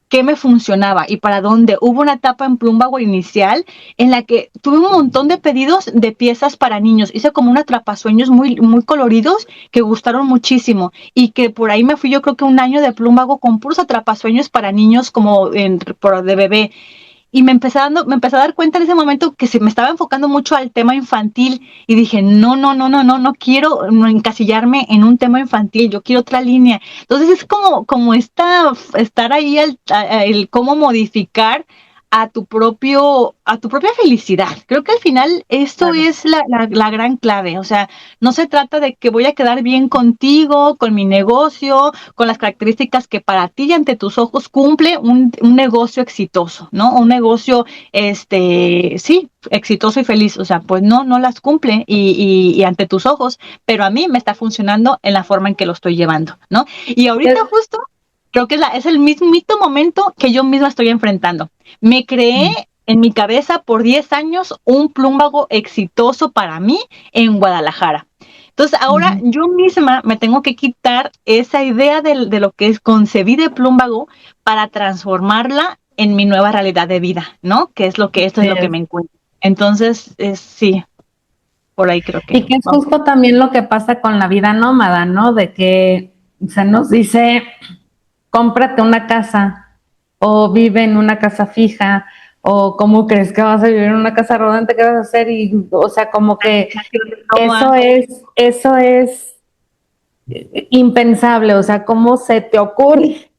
qué me funcionaba y para dónde. Hubo una etapa en Plumbago inicial en la que tuve un montón de pedidos de piezas para niños. Hice como un atrapasueños muy, muy coloridos que gustaron muchísimo y que por ahí me fui yo creo que un año de Plumbago con puros atrapasueños para niños como de bebé. Y me empecé a dar cuenta en ese momento que se me estaba enfocando mucho al tema infantil y dije, no quiero encasillarme en un tema infantil, yo quiero otra línea. Entonces es como estar ahí el cómo modificar a tu propia felicidad. Creo que al final esto Claro. es la gran clave. O sea, no se trata de que voy a quedar bien contigo, con mi negocio, con las características que para ti y ante tus ojos cumple un negocio exitoso, ¿no? Un negocio, sí, exitoso y feliz. O sea, pues no las cumple y ante tus ojos, pero a mí me está funcionando en la forma en que lo estoy llevando, ¿no? Y ahorita Es- justo creo que es el mismito momento que yo misma estoy enfrentando. Me creé en mi cabeza por 10 años un plumbago exitoso para mí en Guadalajara. Entonces ahora Ujú. yo misma me tengo que quitar esa idea de lo que es concebí de plumbago para transformarla en mi nueva realidad de vida, ¿no? Que es lo que esto es Sí, lo que me encuentro. Entonces, sí, por ahí creo que y que es vamos. justo también lo que pasa con la vida nómada, ¿no? De que se nos dice, cómprate una casa o vive en una casa fija o cómo crees que vas a vivir en una casa rodante, qué vas a hacer y, o sea, como que eso es impensable, o sea, ¿cómo se te ocurre?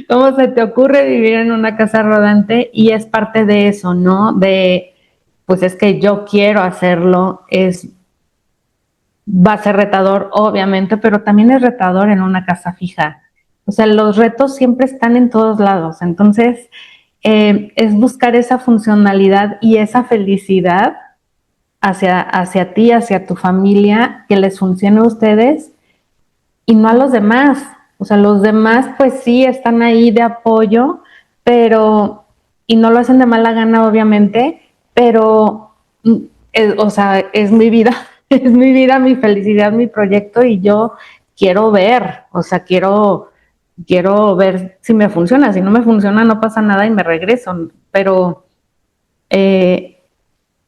¿Cómo se te ocurre vivir en una casa rodante? Y es parte de eso, ¿no? De, pues es que yo quiero hacerlo, va a ser retador, obviamente, pero también es retador en una casa fija. O sea, los retos siempre están en todos lados. Entonces, es buscar esa funcionalidad y esa felicidad hacia ti, hacia tu familia, que les funcione a ustedes y no a los demás. O sea, los demás pues sí están ahí de apoyo, pero, y no lo hacen de mala gana, obviamente, pero, o sea, es mi vida, es mi vida, mi felicidad, mi proyecto y yo quiero ver, o sea, quiero ver si me funciona, si no me funciona no pasa nada y me regreso, pero eh,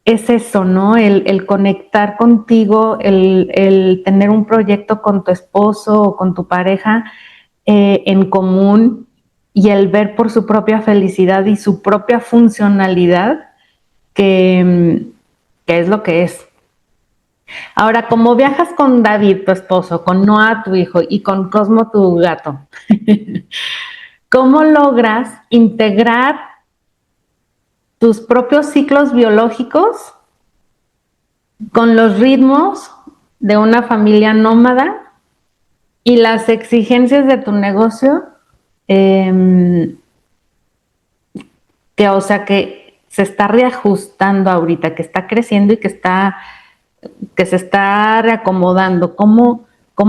es eso, ¿no? El conectar contigo, el tener un proyecto con tu esposo o con tu pareja en común y el ver por su propia felicidad y su propia funcionalidad, que es lo que es. Ahora, como viajas con David, tu esposo, con Noah, tu hijo, y con Cosmo, tu gato, ¿cómo logras integrar tus propios ciclos biológicos con los ritmos de una familia nómada y las exigencias de tu negocio, eh, que o sea que se está reajustando ahorita, que está creciendo y que se está reacomodando? ¿Cómo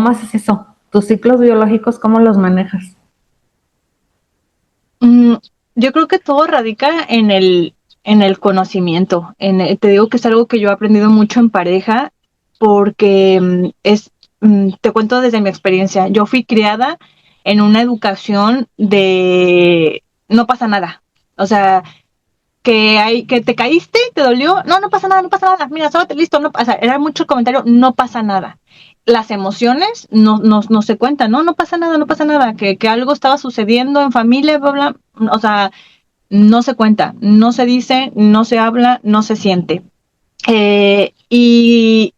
haces eso? ¿Tus ciclos biológicos cómo los manejas? Mm, yo creo que todo radica en el conocimiento. Te digo que es algo que yo he aprendido mucho en pareja porque te cuento desde mi experiencia. Yo fui criada en una educación de no pasa nada. O sea, que te caíste, te dolió, no pasa nada, no pasa nada, mira, sóbate, listo, no pasa, era mucho comentario, no pasa nada. Las emociones no se cuentan, no pasa nada, no pasa nada, que algo estaba sucediendo en familia, bla, bla, o sea, no se cuenta, no se dice, no se habla, no se siente. Y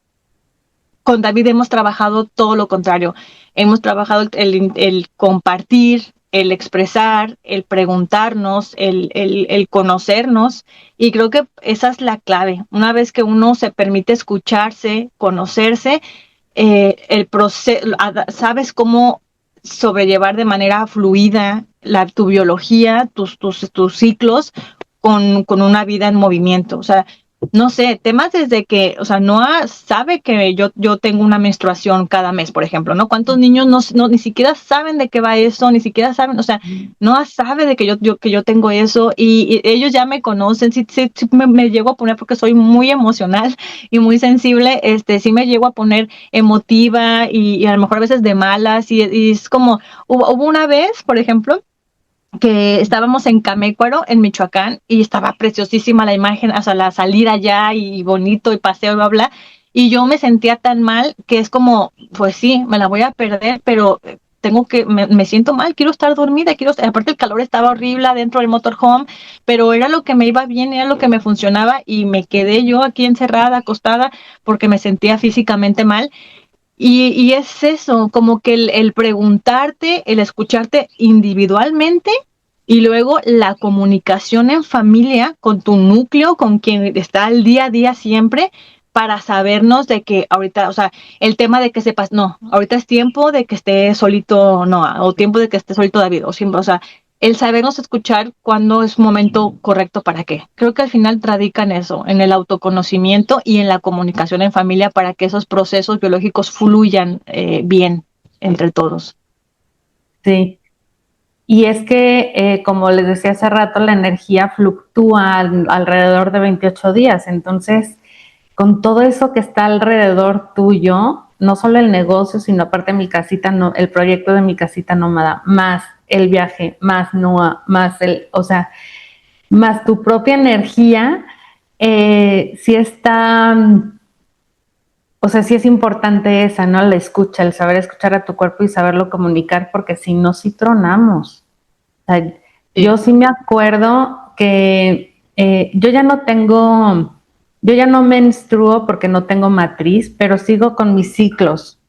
con David hemos trabajado todo lo contrario. Hemos trabajado el compartir, el expresar, el preguntarnos, el conocernos. Y creo que esa es la clave. Una vez que uno se permite escucharse, conocerse, el proceso, sabes cómo sobrellevar de manera fluida tu biología, tus ciclos con una vida en movimiento. O sea, no sé, temas desde que, o sea, Noah sabe que yo tengo una menstruación cada mes, por ejemplo, ¿no? ¿Cuántos niños ni siquiera saben de qué va eso, ni siquiera saben, o sea, Noah sabe de que yo tengo eso y ellos ya me conocen, sí, me llego a poner porque soy muy emocional y muy sensible, sí me llego a poner emotiva y a lo mejor a veces de malas y es como, hubo una vez, por ejemplo, que estábamos en Camécuaro, en Michoacán, y estaba preciosísima la imagen, o sea, la salida allá y bonito y paseo y bla, bla. Y yo me sentía tan mal que es como, pues sí, me la voy a perder, pero me siento mal, quiero estar dormida, aparte el calor estaba horrible dentro del motorhome, pero era lo que me iba bien, era lo que me funcionaba y me quedé yo aquí encerrada, acostada, porque me sentía físicamente mal. Y es eso, como que el preguntarte, el escucharte individualmente Y luego la comunicación en familia con tu núcleo, con quien está al día a día siempre, para sabernos de que ahorita, o sea, el tema de que sepas, no, ahorita es tiempo de que esté solito Noah, o tiempo de que esté solito David, o siempre, o sea, el sabernos escuchar cuándo es momento correcto para qué. Creo que al final radica en eso, en el autoconocimiento y en la comunicación en familia para que esos procesos biológicos fluyan bien entre todos. Sí. Y es que, como les decía hace rato, la energía fluctúa alrededor de 28 días. Entonces, con todo eso que está alrededor tuyo, no solo el negocio, sino aparte mi casita, no, el proyecto de mi casita nómada, más el viaje, más NOA, más o sea, más tu propia energía, sí está, o sea, sí es importante esa, ¿no? La escucha, el saber escuchar a tu cuerpo y saberlo comunicar, porque si no, sí tronamos. O sea, yo sí me acuerdo que yo ya no menstruo porque no tengo matriz, pero sigo con mis ciclos.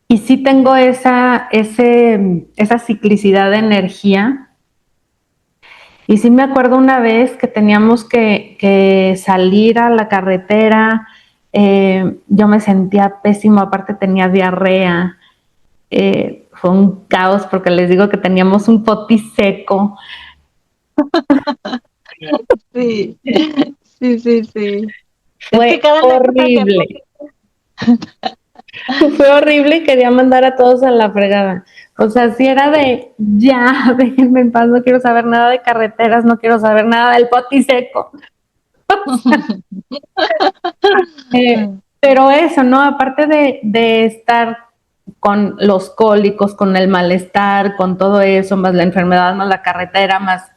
Y sí tengo esa ciclicidad de energía. Y sí me acuerdo una vez que teníamos que salir a la carretera, yo me sentía pésimo, aparte tenía diarrea. Fue un caos porque les digo que teníamos un potis seco. Sí, sí, sí, sí. Es que Fue cada anécdota que horrible. Fue horrible y quería mandar a todos a la fregada. O sea, si era de ya, déjenme en paz, no quiero saber nada de carreteras, no quiero saber nada del potis seco. Pero eso, ¿no? Aparte de estar con los cólicos, con el malestar, con todo eso, más la enfermedad, más la carretera, más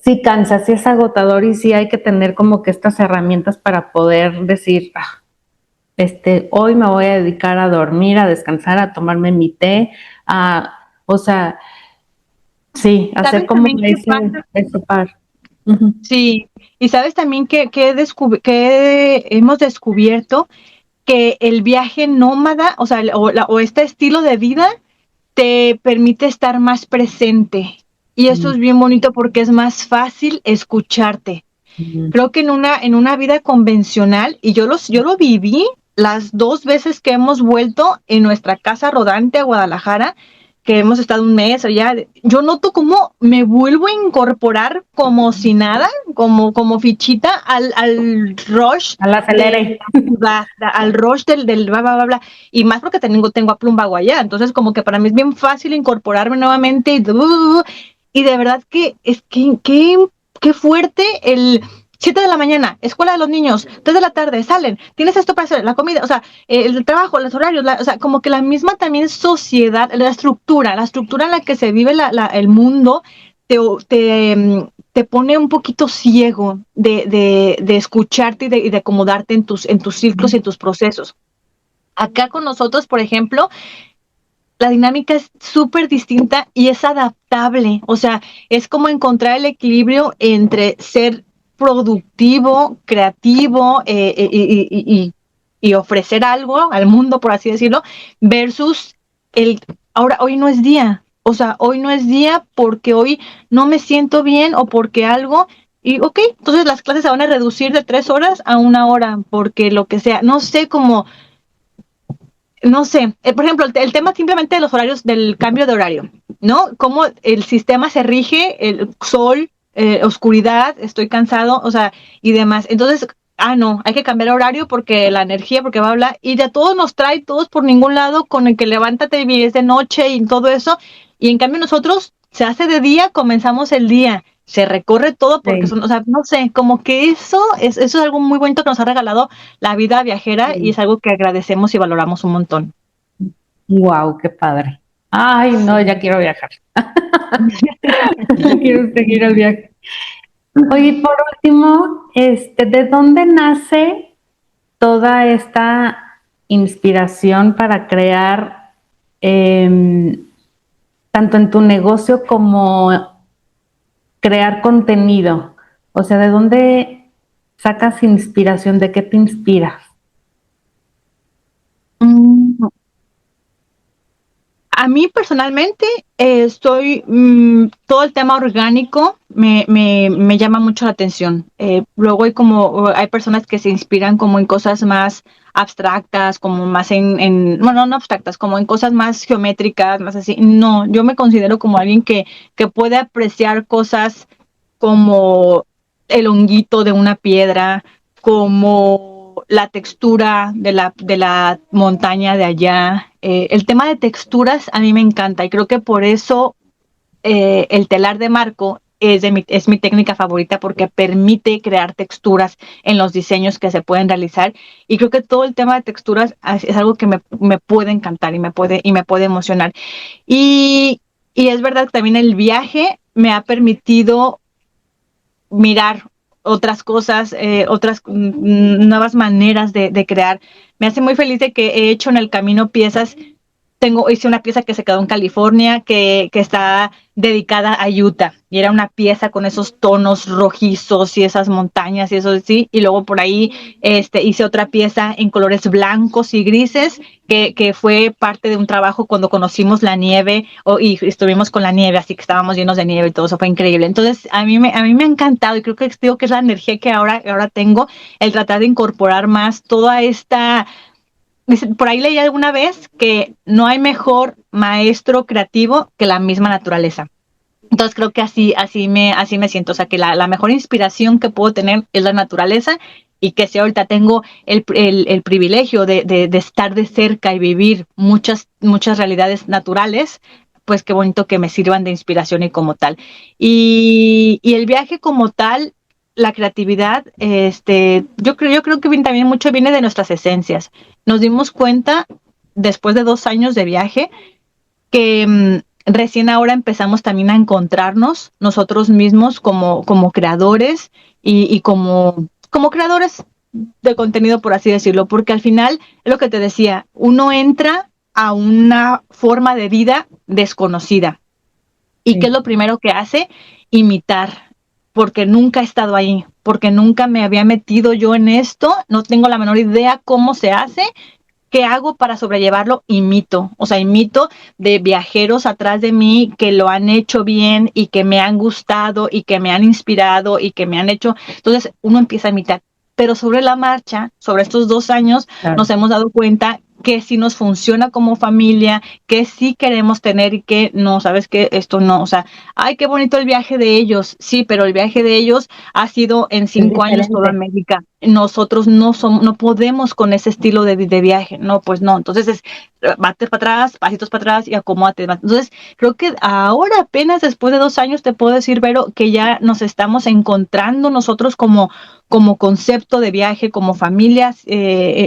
sí cansa, sí es agotador y sí hay que tener como que estas herramientas para poder decir, hoy me voy a dedicar a dormir, a descansar, a tomarme mi té, o sea, sí, hacer ¿Sabes como también qué pasa? ese par. Uh-huh. Sí, y sabes también que hemos descubierto que el viaje nómada, o sea, o este estilo de vida te permite estar más presente. Y eso es bien bonito porque es más fácil escucharte. Uh-huh. Creo que en una vida convencional, y yo lo viví las dos veces que hemos vuelto en nuestra casa rodante a Guadalajara, que hemos estado un mes allá, yo noto cómo me vuelvo a incorporar como si nada, como fichita al rush Al de acelere. la ciudad, al rush del bla, bla, bla, bla, y más porque tengo a Plumbago allá, entonces como que para mí es bien fácil incorporarme nuevamente y de verdad que es qué fuerte el 7 de la mañana, escuela de los niños, 3 de la tarde, salen, tienes esto para hacer, la comida, o sea, el trabajo, los horarios, o sea, como que la misma también sociedad, la estructura en la que se vive el mundo, te, te pone un poquito ciego de escucharte y de acomodarte en tus ciclos y en tus procesos. Acá con nosotros, por ejemplo, la dinámica es súper distinta y es adaptable. O sea, es como encontrar el equilibrio entre ser productivo, creativo y ofrecer algo al mundo, por así decirlo, versus el ahora, hoy no es día. O sea, hoy no es día porque hoy no me siento bien o porque algo. Y ok, entonces las clases se van a reducir de 3 horas a 1 hora, porque lo que sea. No sé cómo no sé, por ejemplo, el tema simplemente de los horarios, del cambio de horario, ¿no? Cómo el sistema se rige, el sol, oscuridad, estoy cansado, o sea, y demás. Entonces, no, hay que cambiar horario porque la energía, porque va a hablar, y de todos nos trae todos por ningún lado con el que levántate y es de noche y todo eso, y en cambio nosotros se hace de día, comenzamos el día, se recorre todo porque Sí, son, o sea, no sé, como que eso es algo muy bonito que nos ha regalado la vida viajera y sí. es algo que agradecemos y valoramos un montón. Wow, qué padre. Ay, no, ya quiero viajar. Ya quiero seguir el viaje. Oye, por último, ¿de dónde nace toda esta inspiración para crear tanto en tu negocio como crear contenido? O sea, ¿de dónde sacas inspiración? ¿De qué te inspiras? Mm, A mí personalmente estoy, todo el tema orgánico me llama mucho la atención. Luego hay personas que se inspiran como en cosas más abstractas, como más bueno, no abstractas, como en cosas más geométricas, más así. No, yo me considero como alguien que puede apreciar cosas como el honguito de una piedra, como la textura de la montaña de allá. El tema de texturas a mí me encanta y creo que por eso el telar de marco es mi técnica favorita porque permite crear texturas en los diseños que se pueden realizar y creo que todo el tema de texturas es algo que me puede encantar y me puede emocionar. Y, y es verdad que también el viaje me ha permitido mirar otras cosas, otras nuevas maneras de crear. Me hace muy feliz de que he hecho en el camino piezas. Hice una pieza que se quedó en California que está dedicada a Utah y era una pieza con esos tonos rojizos y esas montañas y eso sí, y luego por ahí hice otra pieza en colores blancos y grises que fue parte de un trabajo cuando conocimos la nieve y estuvimos con la nieve, así que estábamos llenos de nieve y todo eso fue increíble. Entonces a mí me ha encantado y creo que digo que es la energía que ahora tengo, el tratar de incorporar más toda esta. Por ahí leí alguna vez que no hay mejor maestro creativo que la misma naturaleza. Entonces creo que así me siento, o sea que la mejor inspiración que puedo tener es la naturaleza y que si ahorita tengo el privilegio de estar de cerca y vivir muchas realidades naturales, pues qué bonito que me sirvan de inspiración y como tal. Y el viaje como tal, la creatividad, yo creo que también mucho viene de nuestras esencias. Nos dimos cuenta después de 2 años de viaje que recién ahora empezamos también a encontrarnos nosotros mismos como creadores y como creadores de contenido, por así decirlo, porque al final, es lo que te decía, uno entra a una forma de vida desconocida. ¿Y qué es lo primero que hace? Imitar, porque nunca he estado ahí, porque nunca me había metido yo en esto, no tengo la menor idea cómo se hace. ¿Qué hago para sobrellevarlo? Imito, o sea, imito de viajeros atrás de mí que lo han hecho bien y que me han gustado y que me han inspirado y que me han hecho. Entonces uno empieza a imitar. Pero sobre la marcha, sobre estos 2 años, claro, nos hemos dado cuenta que sí nos funciona como familia, que sí queremos tener y que no, sabes que esto no, o sea, ay, qué bonito el viaje de ellos, sí, pero el viaje de ellos ha sido en 5 años toda América. Nosotros no podemos con ese estilo de viaje, no, pues no, entonces es bate para atrás, pasitos para atrás y acomódate. Entonces, creo que ahora apenas después de 2 años te puedo decir, Vero, que ya nos estamos encontrando nosotros como concepto de viaje, como familias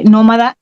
nómada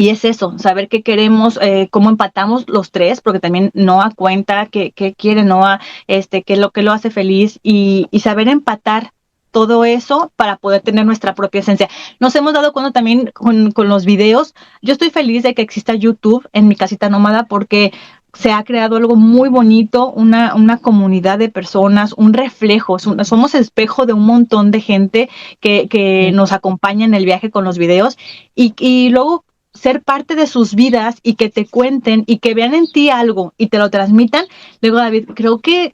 y es eso, saber qué queremos, cómo empatamos los tres, porque también Noah cuenta qué quiere Noah, qué lo hace feliz y saber empatar todo eso para poder tener nuestra propia esencia. Nos hemos dado cuenta también con los videos. Yo estoy feliz de que exista YouTube en mi casita nómada porque se ha creado algo muy bonito, una comunidad de personas, un reflejo, somos espejo de un montón de gente que nos acompaña en el viaje con los videos y luego ser parte de sus vidas y que te cuenten y que vean en ti algo y te lo transmitan. Luego, David, creo que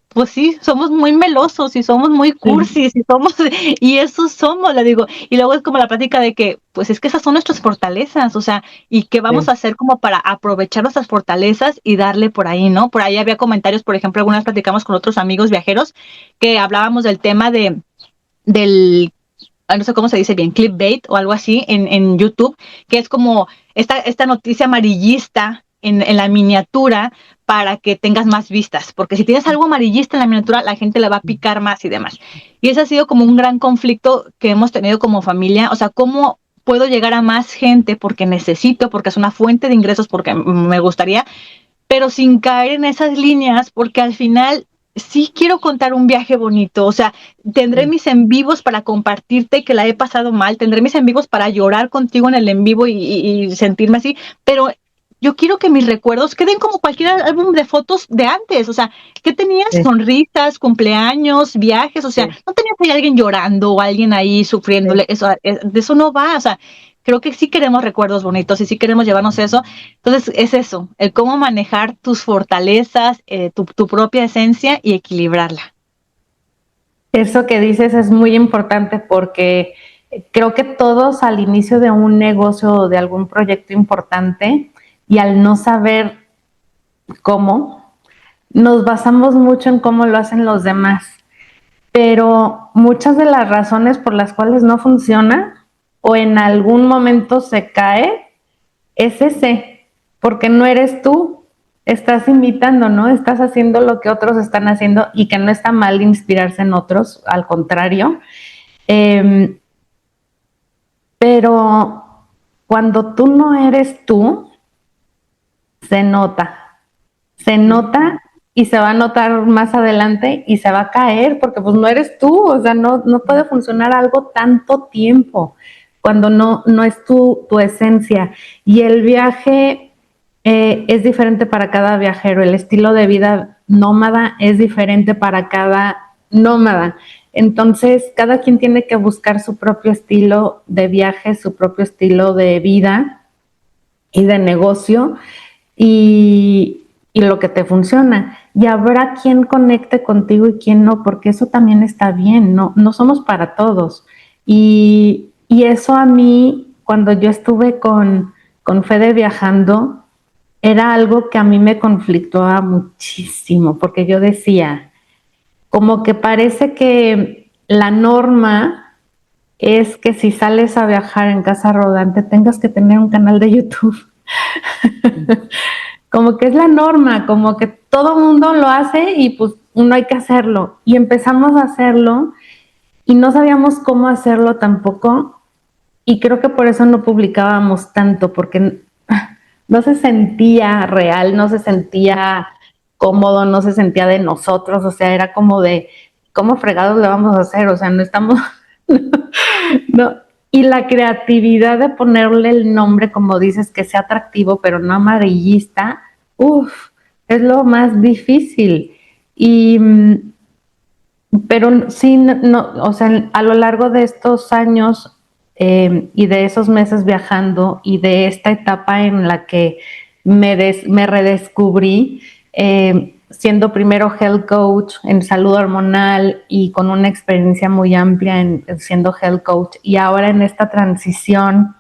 pues sí, somos muy melosos y somos muy cursis y eso somos, le digo. Y luego es como la plática de que, pues es que esas son nuestras fortalezas, o sea, y qué vamos a hacer como para aprovechar nuestras fortalezas y darle por ahí, ¿no? Por ahí había comentarios, por ejemplo, algunas platicamos con otros amigos viajeros que hablábamos del tema del no sé cómo se dice bien, clickbait o algo así en YouTube, que es como esta noticia amarillista en la miniatura para que tengas más vistas, porque si tienes algo amarillista en la miniatura, la gente le va a picar más y demás. Y ese ha sido como un gran conflicto que hemos tenido como familia, o sea, cómo puedo llegar a más gente porque necesito, porque es una fuente de ingresos, porque me gustaría, pero sin caer en esas líneas, porque al final sí quiero contar un viaje bonito, o sea, tendré mis en vivos para compartirte que la he pasado mal, tendré mis en vivos para llorar contigo en el en vivo y sentirme así, pero yo quiero que mis recuerdos queden como cualquier álbum de fotos de antes, o sea, ¿qué tenías? Sí. Sonrisas, cumpleaños, viajes, o sea, sí. No tenías ahí alguien llorando o alguien ahí sufriéndole, sí. De eso no va, o sea, creo que sí queremos recuerdos bonitos y sí queremos llevarnos eso. Entonces es eso, el cómo manejar tus fortalezas, tu propia esencia y equilibrarla. Eso que dices es muy importante porque creo que todos al inicio de un negocio o de algún proyecto importante y al no saber cómo, nos basamos mucho en cómo lo hacen los demás, pero muchas de las razones por las cuales no funciona o en algún momento se cae es ese, porque no eres tú, estás imitando, ¿no? Estás haciendo lo que otros están haciendo y que no está mal inspirarse en otros, al contrario. Eh, pero cuando tú no eres tú, se nota, se nota y se va a notar más adelante y se va a caer porque pues no eres tú, o sea, no puede funcionar algo tanto tiempo cuando no es tu esencia. Y el viaje es diferente para cada viajero, el estilo de vida nómada es diferente para cada nómada. Entonces, cada quien tiene que buscar su propio estilo de viaje, su propio estilo de vida y de negocio y lo que te funciona. Y habrá quien conecte contigo y quien no, porque eso también está bien, no somos para todos. Y eso a mí, cuando yo estuve con Fede viajando, era algo que a mí me conflictuaba muchísimo, porque yo decía, como que parece que la norma es que si sales a viajar en casa rodante tengas que tener un canal de YouTube. Como que es la norma, como que todo mundo lo hace y pues uno hay que hacerlo. Y empezamos a hacerlo y no sabíamos cómo hacerlo tampoco. Y creo que por eso no publicábamos tanto, porque no se sentía real, no se sentía cómodo, no se sentía de nosotros, o sea, era como de, ¿cómo fregados le vamos a hacer? O sea, no estamos, no. Y la creatividad de ponerle el nombre, como dices, que sea atractivo, pero no amarillista, uff, es lo más difícil. Y, pero sí, no, o sea, a lo largo de estos años y de esos meses viajando y de esta etapa en la que me redescubrí, siendo primero health coach en salud hormonal y con una experiencia muy amplia siendo health coach y ahora en esta transición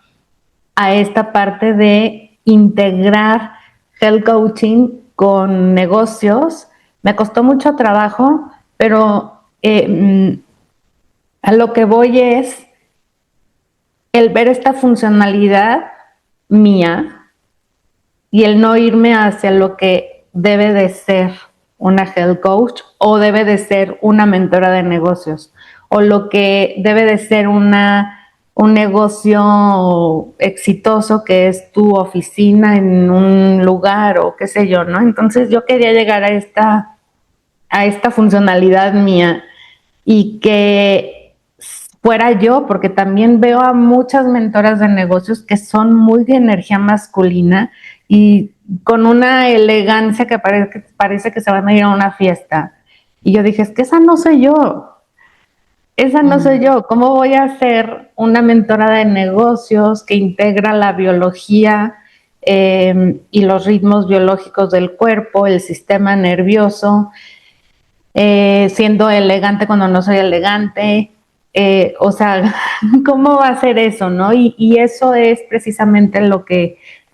a esta parte de integrar health coaching con negocios, me costó mucho trabajo, pero a lo que voy es el ver esta funcionalidad mía y el no irme hacia lo que debe de ser una health coach o debe de ser una mentora de negocios o lo que debe de ser un negocio exitoso que es tu oficina en un lugar o qué sé yo, ¿no? Entonces yo quería llegar a esta funcionalidad mía y que fuera yo, porque también veo a muchas mentoras de negocios que son muy de energía masculina y con una elegancia que parece que se van a ir a una fiesta. Y yo dije, es que esa no soy yo, esa no soy yo. ¿Cómo voy a ser una mentora de negocios que integra la biología y los ritmos biológicos del cuerpo, el sistema nervioso? Siendo elegante cuando no soy elegante, o sea, ¿cómo va a ser eso, no? Y eso es precisamente de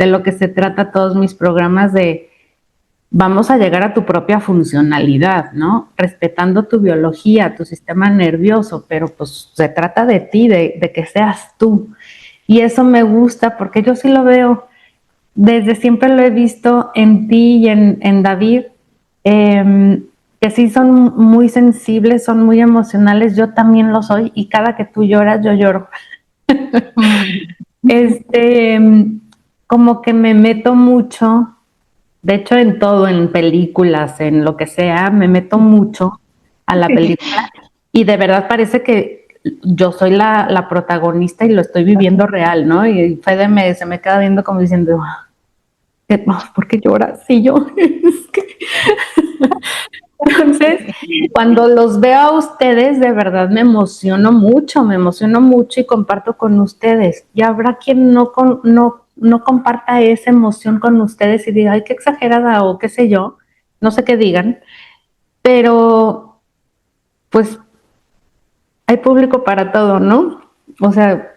lo que se trata todos mis programas de vamos a llegar a tu propia funcionalidad, ¿no? Respetando tu biología, tu sistema nervioso, pero pues se trata de ti, de que seas tú. Y eso me gusta porque yo sí lo veo, desde siempre lo he visto en ti y en David, que sí son muy sensibles, son muy emocionales, yo también lo soy y cada que tú lloras, yo lloro. Este, como que me meto mucho, de hecho en todo, en películas, en lo que sea, me meto mucho a la película y de verdad parece que yo soy la protagonista y lo estoy viviendo real, ¿no? Y Fede se me queda viendo como diciendo, ¿por qué lloras? Y yo, es que... Entonces, cuando los veo a ustedes, de verdad me emociono mucho y comparto con ustedes. Y habrá quien no comparta esa emoción con ustedes y diga, ay, qué exagerada o qué sé yo, no sé qué digan, pero pues hay público para todo, ¿no? O sea,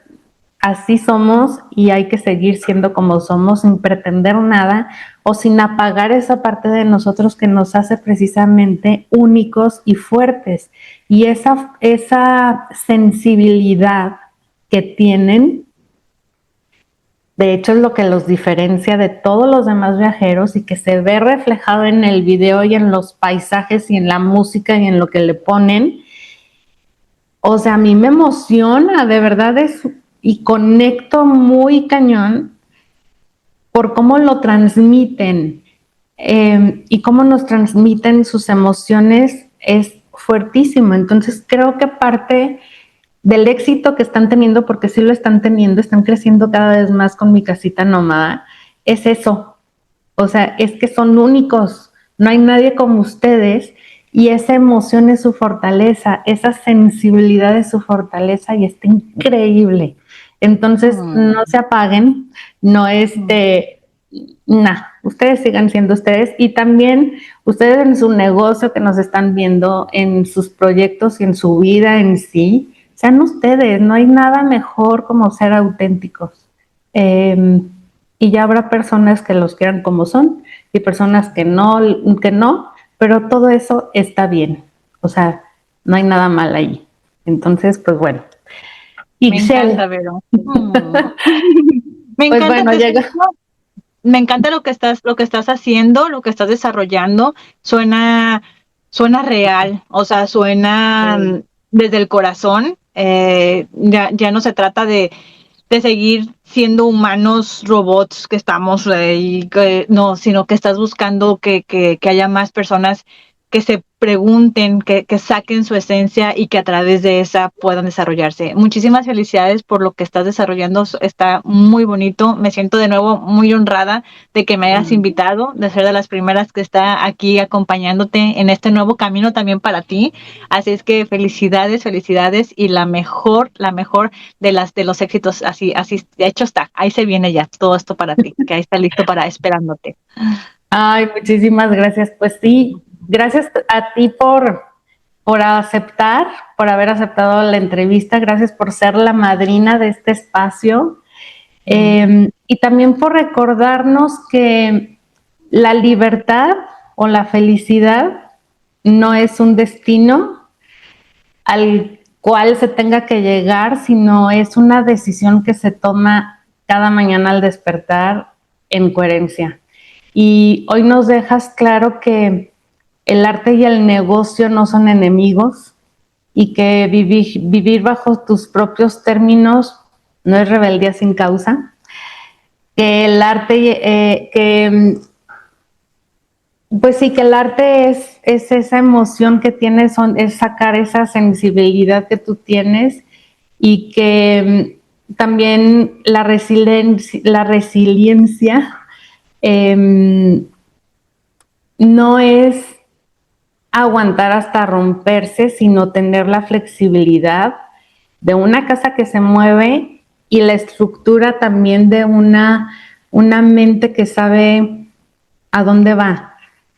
así somos y hay que seguir siendo como somos sin pretender nada o sin apagar esa parte de nosotros que nos hace precisamente únicos y fuertes. Y esa sensibilidad que tienen, de hecho es lo que los diferencia de todos los demás viajeros y que se ve reflejado en el video y en los paisajes y en la música y en lo que le ponen. O sea, a mí me emociona, de verdad y conecto muy cañón por cómo lo transmiten y cómo nos transmiten sus emociones es fuertísimo. Entonces creo que parte del éxito que están teniendo, porque sí lo están teniendo, están creciendo cada vez más con mi casita nómada, es eso. O sea, es que son únicos, no hay nadie como ustedes y esa emoción es su fortaleza, esa sensibilidad es su fortaleza y está increíble. Entonces, no se apaguen, no ustedes sigan siendo ustedes y también ustedes en su negocio que nos están viendo, en sus proyectos y en su vida en sí, sean ustedes, no hay nada mejor como ser auténticos. Y ya habrá personas que los quieran como son y personas que no, pero todo eso está bien. O sea, no hay nada mal ahí. Entonces, pues bueno. Me encanta, Vero. Me Pues encanta, bueno, llega. Me encanta lo que estás haciendo, lo que estás desarrollando. Suena real, o sea, suena desde el corazón. Ya no se trata de seguir siendo humanos robots que estamos ahí, no, sino que estás buscando que haya más personas que se pregunten, que saquen su esencia y que a través de esa puedan desarrollarse. Muchísimas felicidades por lo que estás desarrollando, está muy bonito. Me siento de nuevo muy honrada de que me hayas invitado, de ser de las primeras que está aquí acompañándote en este nuevo camino también para ti. Así es que felicidades, felicidades y la mejor de los éxitos. Así, de hecho está, ahí se viene ya todo esto para ti, que ahí está listo para esperándote. Ay, muchísimas gracias. Pues sí, gracias a ti por aceptar, por haber aceptado la entrevista, gracias por ser la madrina de este espacio y también por recordarnos que la libertad o la felicidad no es un destino al cual se tenga que llegar, sino es una decisión que se toma cada mañana al despertar en coherencia. Y hoy nos dejas claro que el arte y el negocio no son enemigos y que vivir bajo tus propios términos no es rebeldía sin causa, que el arte, pues sí, que el arte es esa emoción que tienes, es sacar esa sensibilidad que tú tienes y que también la resiliencia no es aguantar hasta romperse, sino tener la flexibilidad de una casa que se mueve y la estructura también de una mente que sabe a dónde va.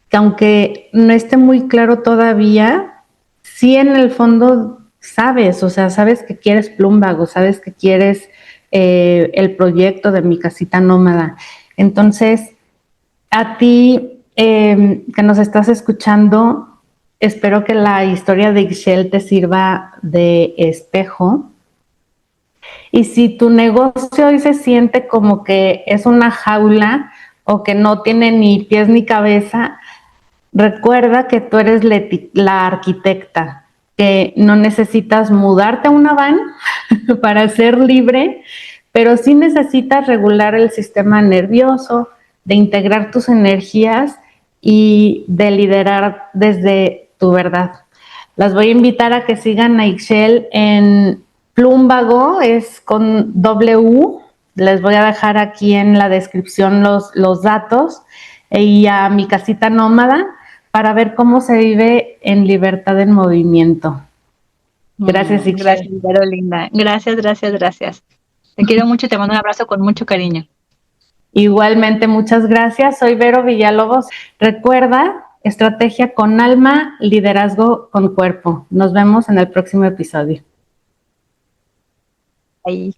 Que aunque no esté muy claro todavía, sí en el fondo sabes, o sea, sabes que quieres Plumbago, sabes que quieres el proyecto de mi casita nómada. Entonces, a ti que nos estás escuchando, espero que la historia de Ixchel te sirva de espejo. Y si tu negocio hoy se siente como que es una jaula o que no tiene ni pies ni cabeza, recuerda que tú eres la arquitecta, que no necesitas mudarte a una van para ser libre, pero sí necesitas regular el sistema nervioso, de integrar tus energías y de liderar desde tu verdad. Las voy a invitar a que sigan a Ixchel en Plumbago, es con W. Les voy a dejar aquí en la descripción los datos y a mi casita nómada para ver cómo se vive en libertad en movimiento. Gracias, Ixchel. Gracias, Vero linda. Gracias, gracias, gracias. Te quiero mucho y te mando un abrazo con mucho cariño. Igualmente, muchas gracias. Soy Vero Villalobos. Recuerda, estrategia con alma, liderazgo con cuerpo. Nos vemos en el próximo episodio. Ahí.